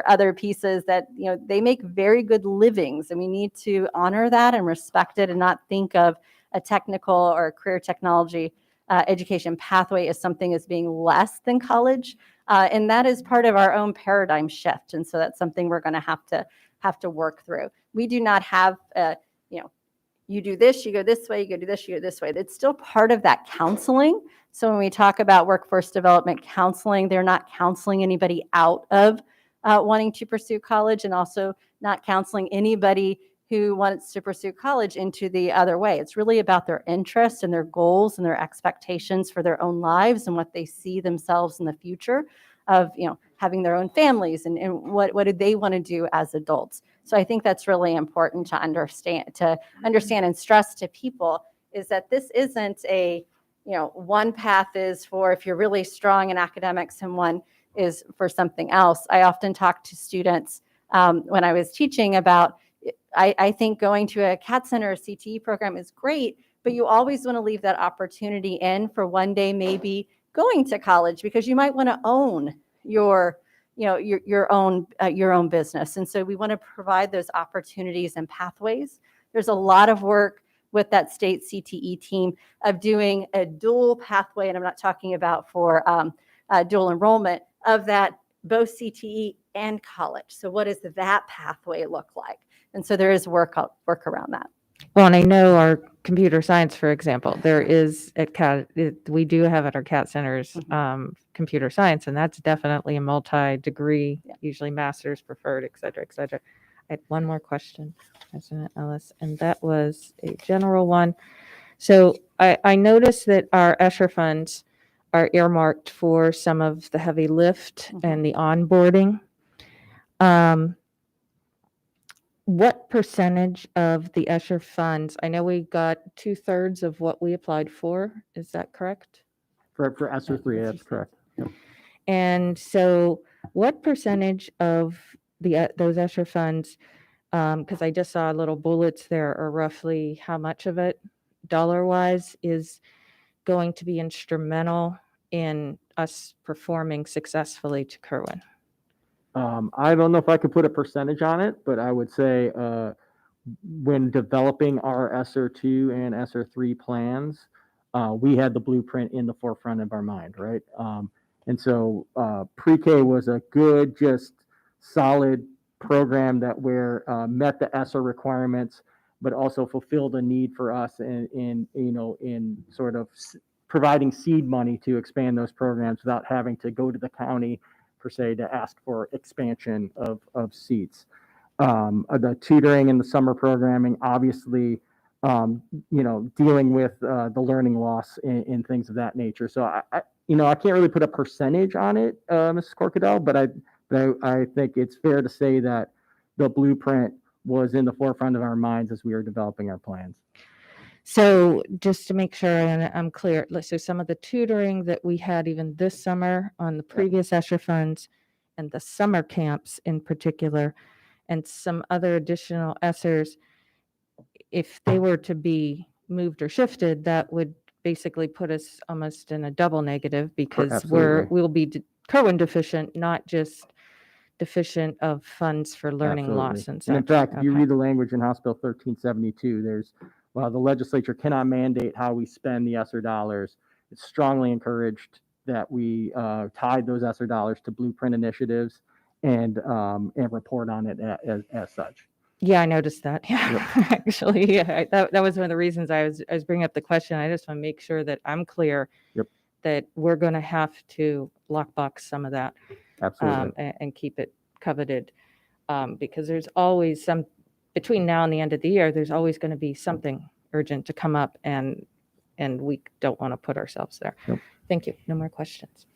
other pieces that, they make very good livings, and we need to honor that and respect it and not think of a technical or career technology education pathway as something as being less than college. And that is part of our own paradigm shift. And so that's something we're going to have to work through. We do not have, you do this, you go this way, you go do this, you go this way. It's still part of that counseling. So when we talk about workforce development counseling, they're not counseling anybody out of wanting to pursue college, and also not counseling anybody who wants to pursue college into the other way. It's really about their interests and their goals and their expectations for their own lives and what they see themselves in the future of, having their own families and what do they want to do as adults. So I think that's really important to understand and stress to people, is that this isn't a, one path is for if you're really strong in academics and one is for something else. I often talk to students when I was teaching about, I think going to a CAT Center or CTE program is great, but you always want to leave that opportunity in for one day maybe going to college because you might want to own your your own business. And so we want to provide those opportunities and pathways. There's a lot of work with that state CTE team of doing a dual pathway, and I'm not talking about for dual enrollment of that, both CTE and college. So what does that pathway look like? And so there is work around that. Well, and I know our computer science, for example, there is at CAT, we do have at our CAT centers computer science, and that's definitely a multi-degree, usually master's preferred, et cetera, et cetera. I had one more question, President Ellis, and that was a general one. So I noticed that our ESSER funds are earmarked for some of the heavy lift and the onboarding. What percentage of the ESSER funds, I know we got 2/3 of what we applied for, is that correct? For ESSER 3, that's correct. Yep. And so what percentage of the those ESSER funds, because I just saw little bullets there, are roughly how much of it, dollar-wise, is going to be instrumental in us performing successfully to Kerwin? I don't know if I could put a percentage on it, but I would say when developing our ESSER 2 and ESSER 3 plans, we had the blueprint in the forefront of our mind, right? And so pre-K was a good, just solid program that met the ESSER requirements, but also fulfilled a need for us in sort of providing seed money to expand those programs without having to go to the county per se to ask for expansion of seats. The tutoring and the summer programming, obviously, dealing with the learning loss and things of that nature. So I can't really put a percentage on it, Mrs. Corkadell, but I think it's fair to say that the blueprint was in the forefront of our minds as we were developing our plans. So just to make sure I'm clear, so some of the tutoring that we had even this summer on the previous ESSER funds and the summer camps in particular, and some other additional ESSERs, if they were to be moved or shifted, that would basically put us almost in a double negative because Absolutely. we'll be Kerwin deficient, not just deficient of funds for learning Absolutely. loss and such. And in fact, if you Okay. read the language in House Bill 1372, the legislature cannot mandate how we spend the ESSER dollars. It's strongly encouraged that we tie those ESSER dollars to blueprint initiatives and report on it as such. Yeah, I noticed that. Yeah, actually, yeah, that was one of the reasons I was bringing up the question. I just want to make sure that I'm clear that we're going to have to lockbox some of that. Absolutely. And keep it coveted, because there's always between now and the end of the year, there's always going to be something urgent to come up, and we don't want to put ourselves there. Yep. Thank you. No more questions.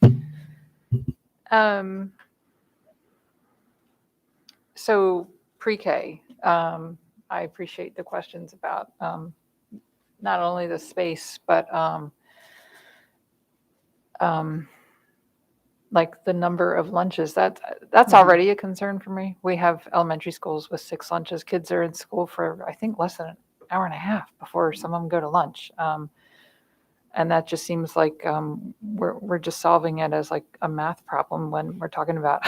So pre-K, I appreciate the questions about not only the space, but like the number of lunches. That's already a concern for me. We have elementary schools with 6 lunches. Kids are in school for, I think, less than an hour and a half before some of them go to lunch. And that just seems like we're just solving it as like a math problem when we're talking about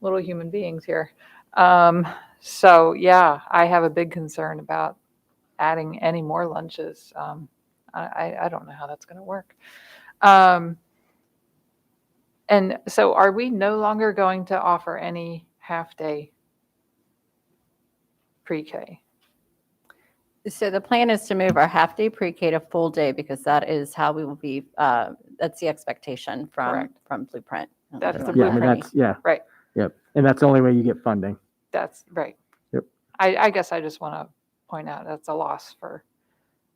little human beings here. So yeah, I have a big concern about adding any more lunches. I don't know how that's going to work. And so are we no longer going to offer any half-day pre-K? So the plan is to move our half-day pre-K to full day because that is how we will be, that's the expectation from Blueprint. That's the Yeah, I mean, blueprint. Right. Yep. And that's the only way you get funding. That's right. Yep. I guess I just want to point out that's a loss for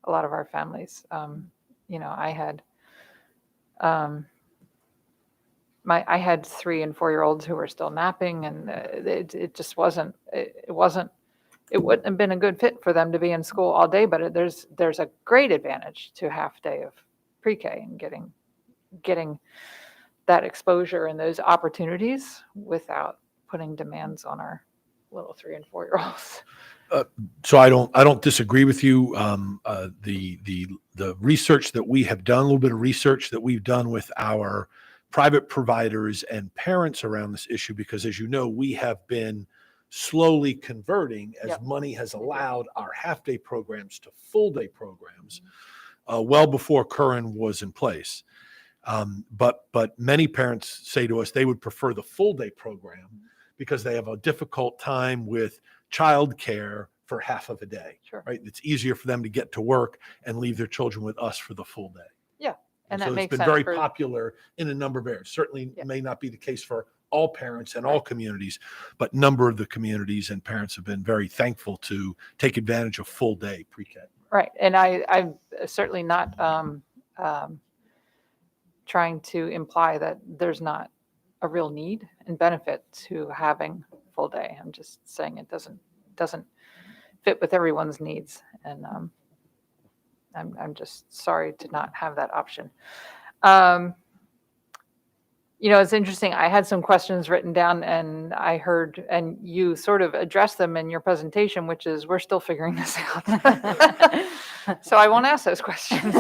a lot of our families. I had I had 3 and 4-year-olds who were still napping, and it just wasn't. It wouldn't have been a good fit for them to be in school all day. But there's a great advantage to half day of pre-K and getting that exposure and those opportunities without putting demands on our little 3 and 4-year-olds. So I don't disagree with you. The research that we have done, a little bit of research that we've done with our private providers and parents around this issue, because as you know, we have been slowly converting as Yep. money has allowed our half-day programs to full-day programs, well before Curran was in place. But many parents say to us they would prefer the full-day program because they have a difficult time with childcare for half of a day. Sure. Right? It's easier for them to get to work and leave their children with us for the full day. Yeah. And so that it's makes been sense very for, popular in a number of areas. Certainly Yeah. may not be the case for all parents and all Right. communities, but number of the communities and parents have been very thankful to take advantage of full day pre-K. right. And I'm certainly not trying to imply that there's not a real need and benefit to having full day. I'm just saying it doesn't fit with everyone's needs. And I'm just sorry to not have that option. It's interesting. I had some questions written down and I heard, and you sort of addressed them in your presentation, which is we're still figuring this out. So I won't ask those questions.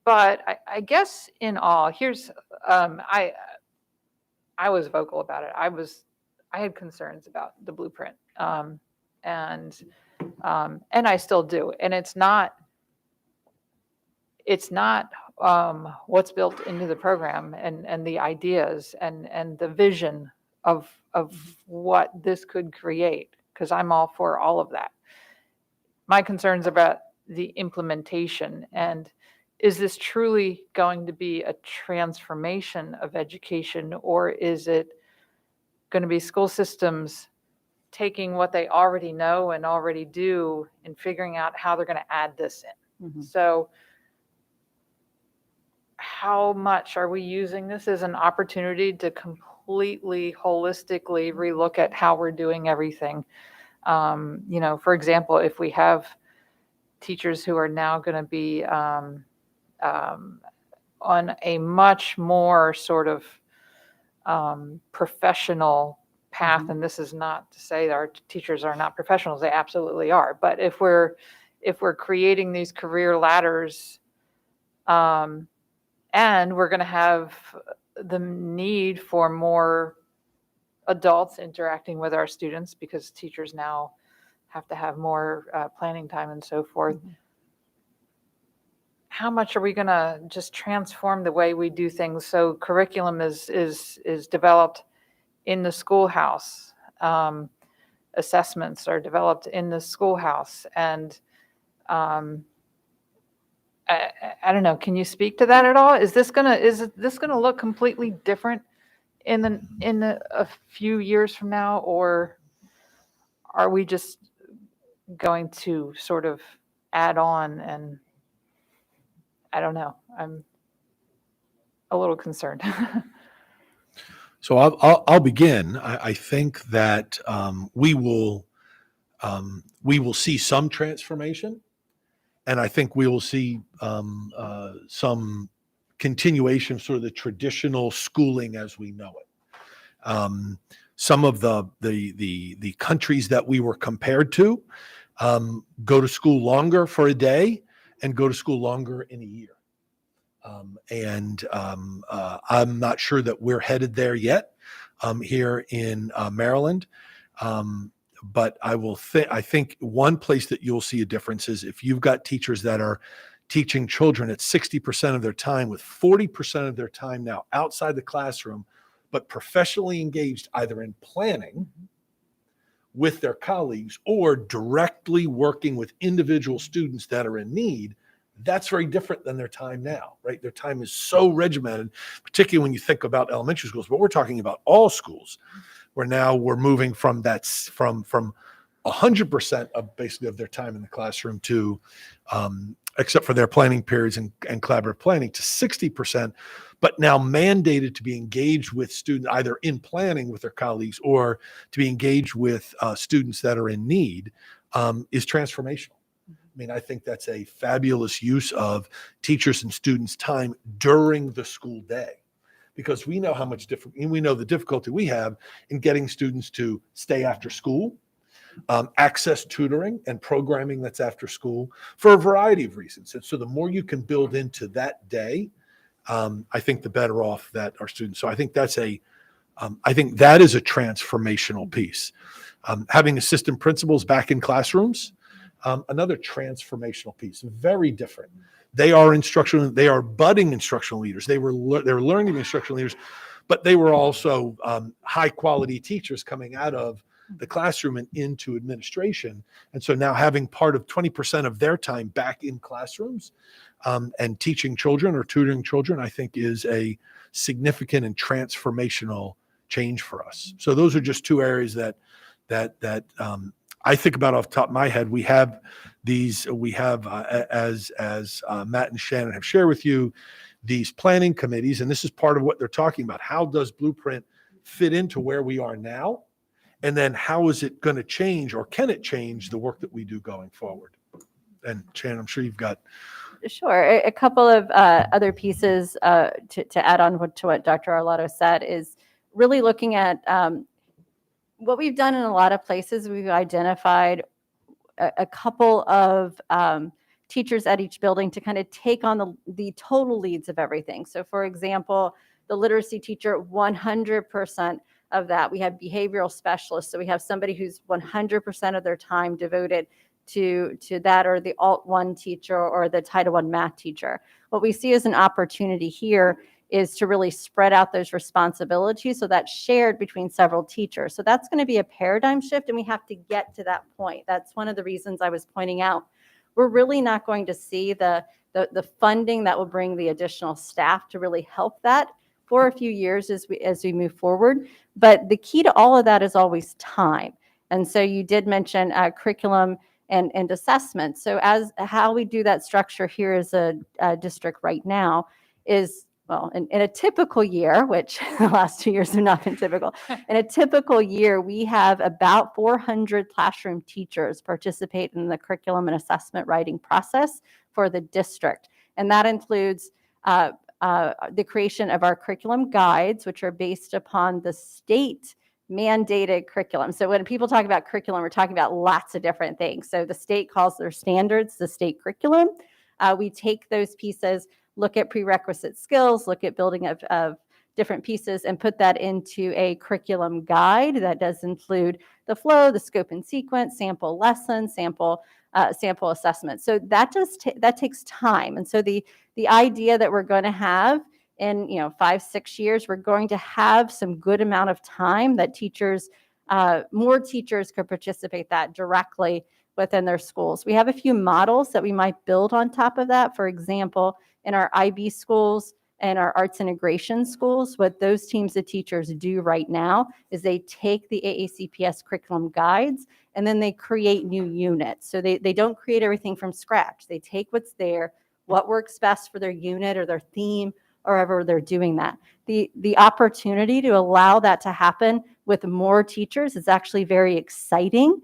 But I guess in all, here's, I was vocal about it. I had concerns about the blueprint. And I still do. And it's not what's built into the program and the ideas and the vision of what this could create, because I'm all for all of that. My concerns about the implementation, and is this truly going to be a transformation of education, or is it going to be school systems taking what they already know and already do and figuring out how they're going to add this in? Mhm. So how much are we using this as an opportunity to completely holistically relook at how we're doing everything? For example, if we have teachers who are now going to be on a much more sort of professional path, Mhm. and this is not to say that our teachers are not professionals, they absolutely are. But if we're creating these career ladders, and we're going to have the need for more adults interacting with our students because teachers now have to have more planning time and so forth. Mhm. How much are we going to just transform the way we do things so curriculum is developed in the schoolhouse? Assessments are developed in the schoolhouse, and I don't know. Can you speak to that at all? Is this gonna look completely different in a few years from now, or are we just going to sort of add on? And I don't know. I'm a little concerned. So I'll begin. I think that we will see some transformation, and I think we will see some continuation of sort of the traditional schooling as we know it. Some of the countries that we were compared to go to school longer for a day and go to school longer in a year. I'm not sure that we're headed there yet here in Maryland. But I think one place that you'll see a difference is if you've got teachers that are teaching children at 60% of their time, with 40% of their time now outside the classroom, but professionally engaged either in planning with their colleagues or directly working with individual students that are in need. That's very different than their time now, right? Their time is so regimented, particularly when you think about elementary schools, but we're talking about all schools, where now we're moving from 100% of basically of their time in the classroom to, except for their planning periods and collaborative planning, to 60%, but now mandated to be engaged with students either in planning with their colleagues or to be engaged with students that are in need, is transformational. I mean, I think that's a fabulous use of teachers and students' time during the school day, because we know how much we know the difficulty we have in getting students to stay after school, access tutoring and programming that's after school for a variety of reasons. And so the more you can build into that day, I think the better off that our students. So I think I think that is a transformational piece. Having assistant principals back in classrooms, another transformational piece, very different. They are budding instructional leaders. They were learning to be instructional leaders, but they were also high quality teachers coming out of the classroom and into administration. And so now having part of 20% of their time back in classrooms and teaching children or tutoring children, I think is a significant and transformational change for us. So those are just two areas that I think about off the top of my head. We have as Matt and Shannon have shared with you, these planning committees, and this is part of what they're talking about. How does Blueprint fit into where we are now? And then how is it going to change, or can it change the work that we do going forward? And Shannon, I'm sure you've got. Sure. A couple of other pieces to add on to what Dr. Arlotto said is really looking at what we've done in a lot of places. We've identified a couple of teachers at each building to kind of take on the total leads of everything. So for example, the literacy teacher, 100% of that. We have behavioral specialists. So we have somebody who's 100% of their time devoted to that, or the Alt 1 teacher or the Title I math teacher. What we see as an opportunity here is to really spread out those responsibilities so that's shared between several teachers. So that's going to be a paradigm shift, and we have to get to that point. That's one of the reasons I was pointing out. We're really not going to see the funding that will bring the additional staff to really help that for a few years as we move forward. But the key to all of that is always time. And so you did mention curriculum and assessment. So as how we do that structure here as a district right now is, well, in a typical year, which the last 2 years have not been typical, in a typical year, we have about 400 classroom teachers participate in the curriculum and assessment writing process for the district. And that includes the creation of our curriculum guides, which are based upon the state mandated curriculum. So when people talk about curriculum, we're talking about lots of different things. So the state calls their standards the state curriculum. We take those pieces, look at prerequisite skills, look at building of different pieces, and put that into a curriculum guide that does include the flow, the scope and sequence, sample lessons, sample assessment. So that takes time. And so the idea that we're going to have in 5-6 years, we're going to have some good amount of time that teachers, more teachers could participate that directly within their schools. We have a few models that we might build on top of that. For example, in our IB schools and our arts integration schools, what those teams of teachers do right now is they take the AACPS curriculum guides and then they create new units. So they don't create everything from scratch. They take what's there, what works best for their unit or their theme, or however they're doing that. The opportunity to allow that to happen with more teachers is actually very exciting.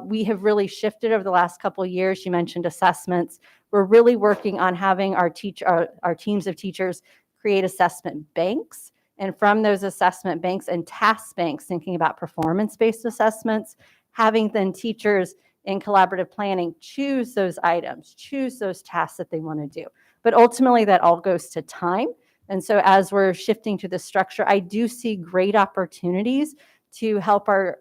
We have really shifted over the last couple of years. You mentioned assessments. We're really working on having our teams of teachers create assessment banks. And from those assessment banks and task banks, thinking about performance-based assessments, having then teachers in collaborative planning choose those items, choose those tasks that they want to do. But ultimately, that all goes to time. And so as we're shifting to the structure, I do see great opportunities to help for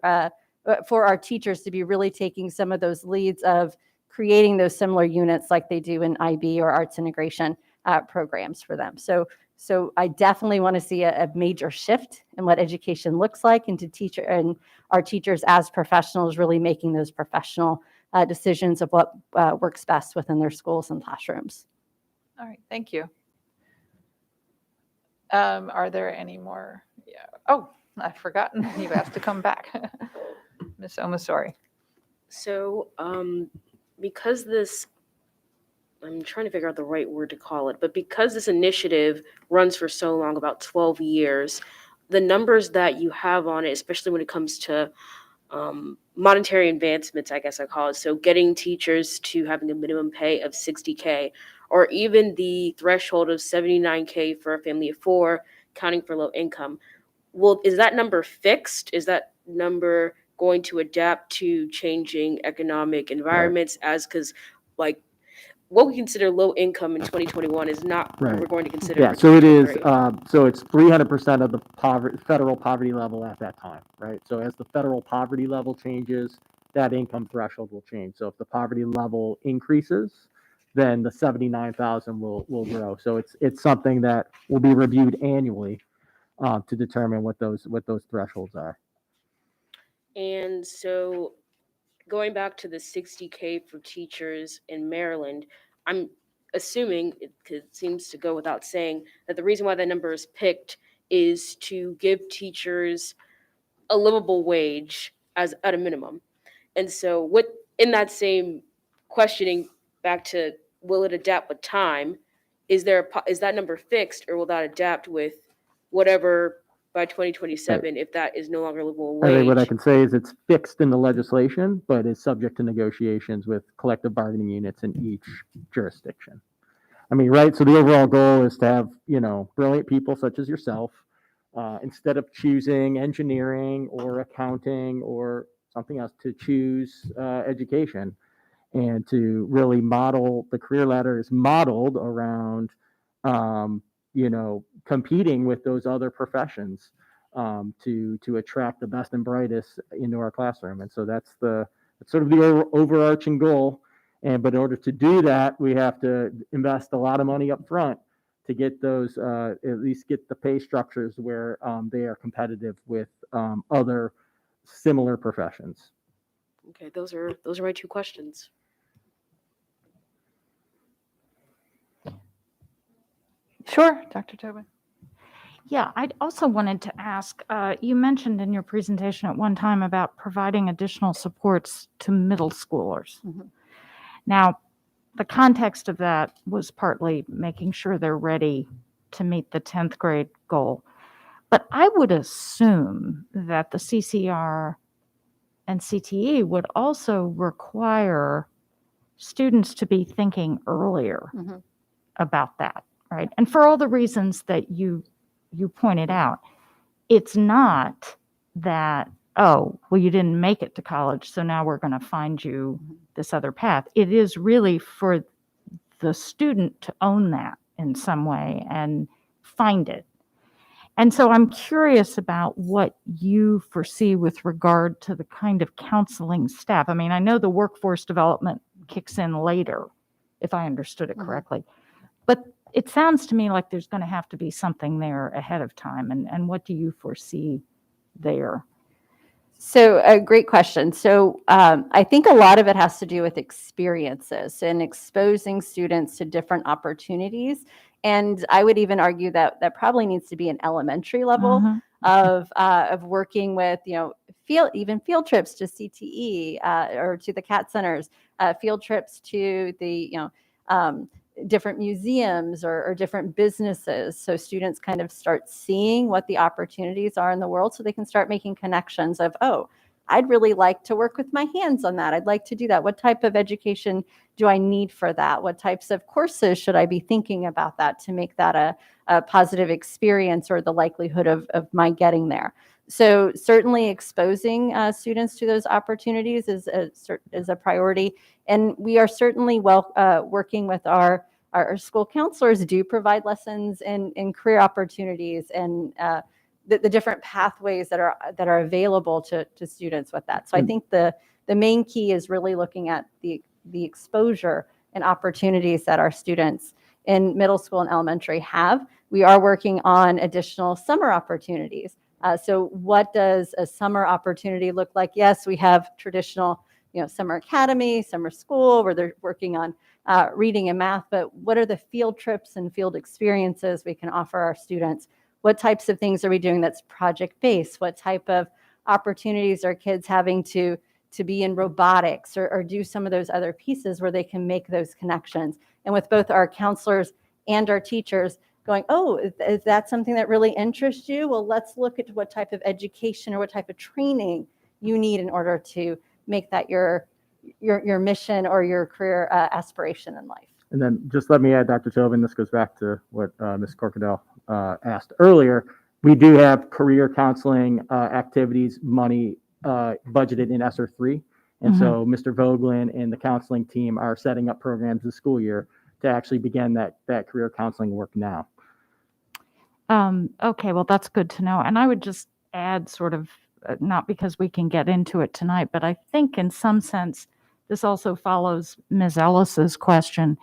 our teachers to be really taking some of those leads of creating those similar units like they do in IB or arts integration programs for them. So I definitely want to see a major shift in what education looks like, and our teachers as professionals really making those professional decisions of what works best within their schools and classrooms. All right, thank you. Are there any more? Yeah. Oh, I've forgotten. You have to come back. Ms. Omasori. So, because I'm trying to figure out the right word to call it, but because this initiative runs for so long, about 12 years, the numbers that you have on it, especially when it comes to monetary advancements, I guess I call it, so getting teachers to having a minimum pay of $60K, or even the threshold of $79K for a family of 4, accounting for low income. Well, is that number fixed? Is that number going to adapt to changing economic environments because like what we consider low income in 2021 is not what Right. we're going to consider. Yeah, for so it is, 2023. so it's 300% of the federal poverty level at that time, right? So as the federal poverty level changes, that income threshold will change. So if the poverty level increases, then the 79,000 will grow. So it's something that will be reviewed annually to determine what those thresholds are. And so going back to the 60K for teachers in Maryland, I'm assuming it seems to go without saying that the reason why that number is picked is to give teachers a livable wage as at a minimum. And so what in that same questioning back to will it adapt with time, is that number fixed or will that adapt with whatever by 2027 if that is no longer livable I think what I wage? can say is it's fixed in the legislation, but is subject to negotiations with collective bargaining units in each jurisdiction. I mean, right, so the overall goal is to have, brilliant people such as yourself, instead of choosing engineering or accounting or something else, to choose education and to really model the career ladder is modeled around, competing with those other professions to attract the best and brightest into our classroom. And so that's sort of the overarching goal. But in order to do that, we have to invest a lot of money up front to get those, at least get the pay structures where they are competitive with other similar professions. Okay, those are my two questions. Sure, Dr. Tobin. Yeah, I also wanted to ask, you mentioned in your presentation at one time about providing additional supports to middle schoolers. Mhm. Now, the context of that was partly making sure they're ready to meet the 10th grade goal. But I would assume that the CCR and CTE would also require students to be thinking earlier Mhm. about that, right? And for all the reasons that you pointed out, it's not that, oh, well, you didn't make it to college, so now we're going to find you this other path. It is really for the student to own that in some way and find it. And so I'm curious about what you foresee with regard to the kind of counseling staff. I mean, I know the workforce development kicks in later, if I understood it correctly. But it sounds to me like there's going to have to be something there ahead of time. And what do you foresee there? So a great question. So I think a lot of it has to do with experiences and exposing students to different opportunities. And I would even argue that that probably needs to be an elementary level of working with, field trips to CTE or to the CAT centers, field trips to the, different museums or different businesses. So students kind of start seeing what the opportunities are in the world so they can start making connections of, oh, I'd really like to work with my hands on that. I'd like to do that. What type of education do I need for that? What types of courses should I be thinking about that to make that a positive experience or the likelihood of my getting there? So certainly exposing students to those opportunities is a priority. And we are certainly working with our school counselors do provide lessons in career opportunities and the different pathways that are available to students with that. So I think the main key is really looking at the exposure and opportunities that our students in middle school and elementary have. We are working on additional summer opportunities. So what does a summer opportunity look like? Yes, we have traditional, summer academy, summer school, where they're working on reading and math, but what are the field trips and field experiences we can offer our students? What types of things are we doing that's project-based? What type of opportunities are kids having to be in robotics or do some of those other pieces where they can make those connections? And with both our counselors and our teachers going, oh, is that something that really interests you? Well, let's look at what type of education or what type of training you need in order to make that your mission or your career aspiration in life. And then just let me add, Dr. Tobin, this goes back to what Ms. Corkadell asked earlier, we do have career counseling activities money budgeted in ESSER 3. And so Mr. Vogelin and the counseling team are setting up programs this school year to actually begin that career counseling work now. Okay, well, that's good to know. And I would just add sort of, not because we can get into it tonight, but I think in some sense, this also follows Ms. Ellis's question.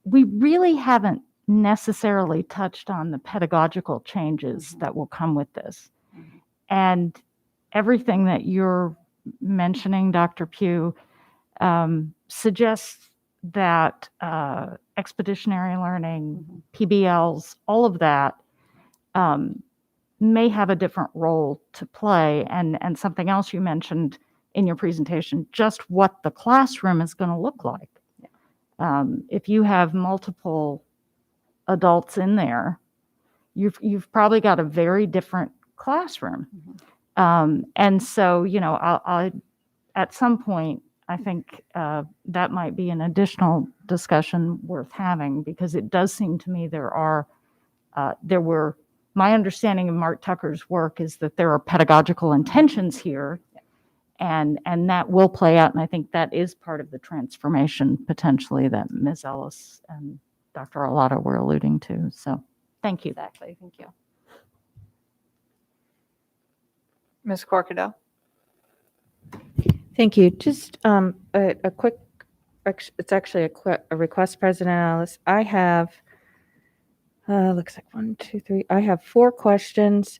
We really haven't necessarily touched on the pedagogical changes that will come with this. And everything that you're mentioning, Dr. Pugh, suggests that expeditionary learning, PBLs, all of that may have a different role to play. And something else you mentioned in your presentation, just what the classroom is going to look like. If you have multiple adults in there, you've probably got a very different classroom. And so, you know, I at some point, I think that might be an additional discussion worth having, because it does seem to me my understanding of Mark Tucker's work is that there are pedagogical intentions here, and that will play out. And I think that is part of the transformation potentially that Ms. Ellis and Dr. Arlotta were alluding to. So thank you. Exactly. Thank you. Ms. Corkadell? Thank you. Just a quick, it's actually a request, President Alice. I have, looks like 1, 2, 3. I have 4 questions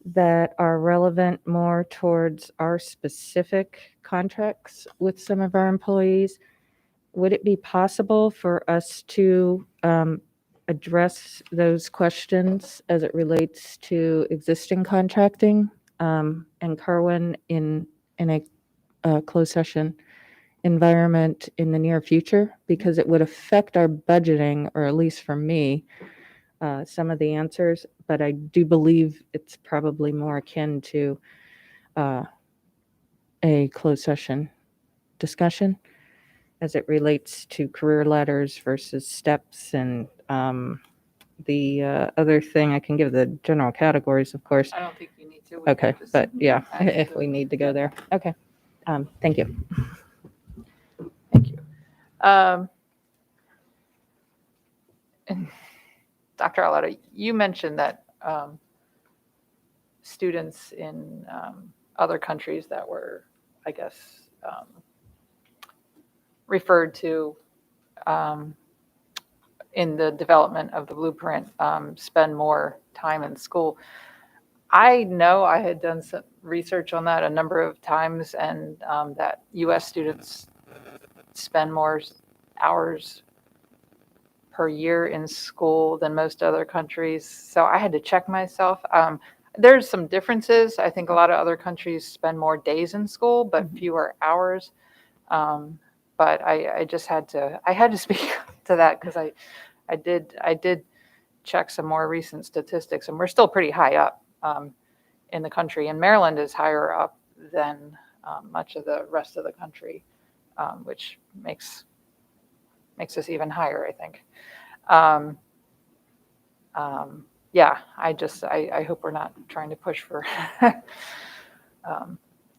that are relevant more towards our specific contracts with some of our employees. Would it be possible for us to address those questions as it relates to existing contracting and Kerwin in a closed session environment in the near future? Because it would affect our budgeting, or at least for me, some of the answers, but I do believe it's probably more akin to a closed session discussion as it relates to career ladders versus steps. And the other thing, I can give the general categories, of course. I don't think you need to. Okay, but yeah, if we need to go there. Okay. Thank you. Thank you. And Dr. Arlotta, you mentioned that students in other countries that were, I guess, referred to in the development of the blueprint spend more time in school. I know I had done some research on that a number of times, and that U.S. students spend more hours per year in school than most other countries. So I had to check myself. There's some differences. I think a lot of other countries spend more days in school, but fewer hours. But I just had to speak to that, because I did check some more recent statistics, and we're still pretty high up in the country. And Maryland is higher up than much of the rest of the country, which makes us even higher, I think. Yeah, I hope we're not trying to push for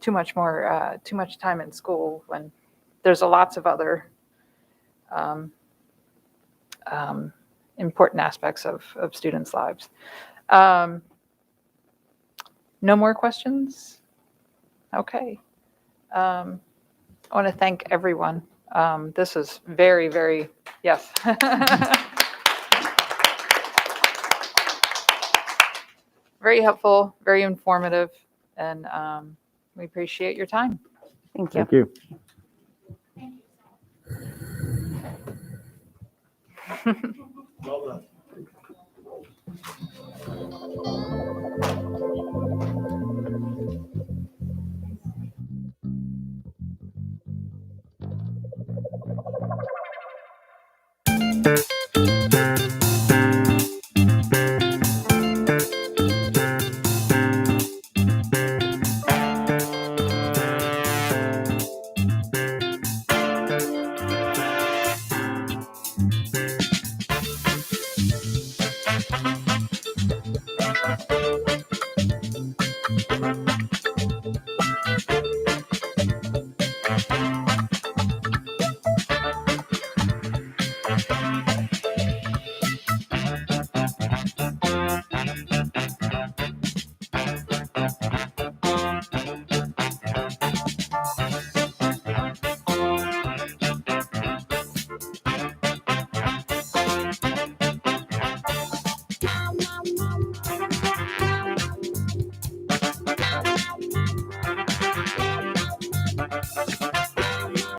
too much time in school when there's lots of other important aspects of students' lives. No more questions? Okay. I want to thank everyone. This is very, very, yes. Very helpful, very informative, and we appreciate your time. Thank you. Thank you. Well done.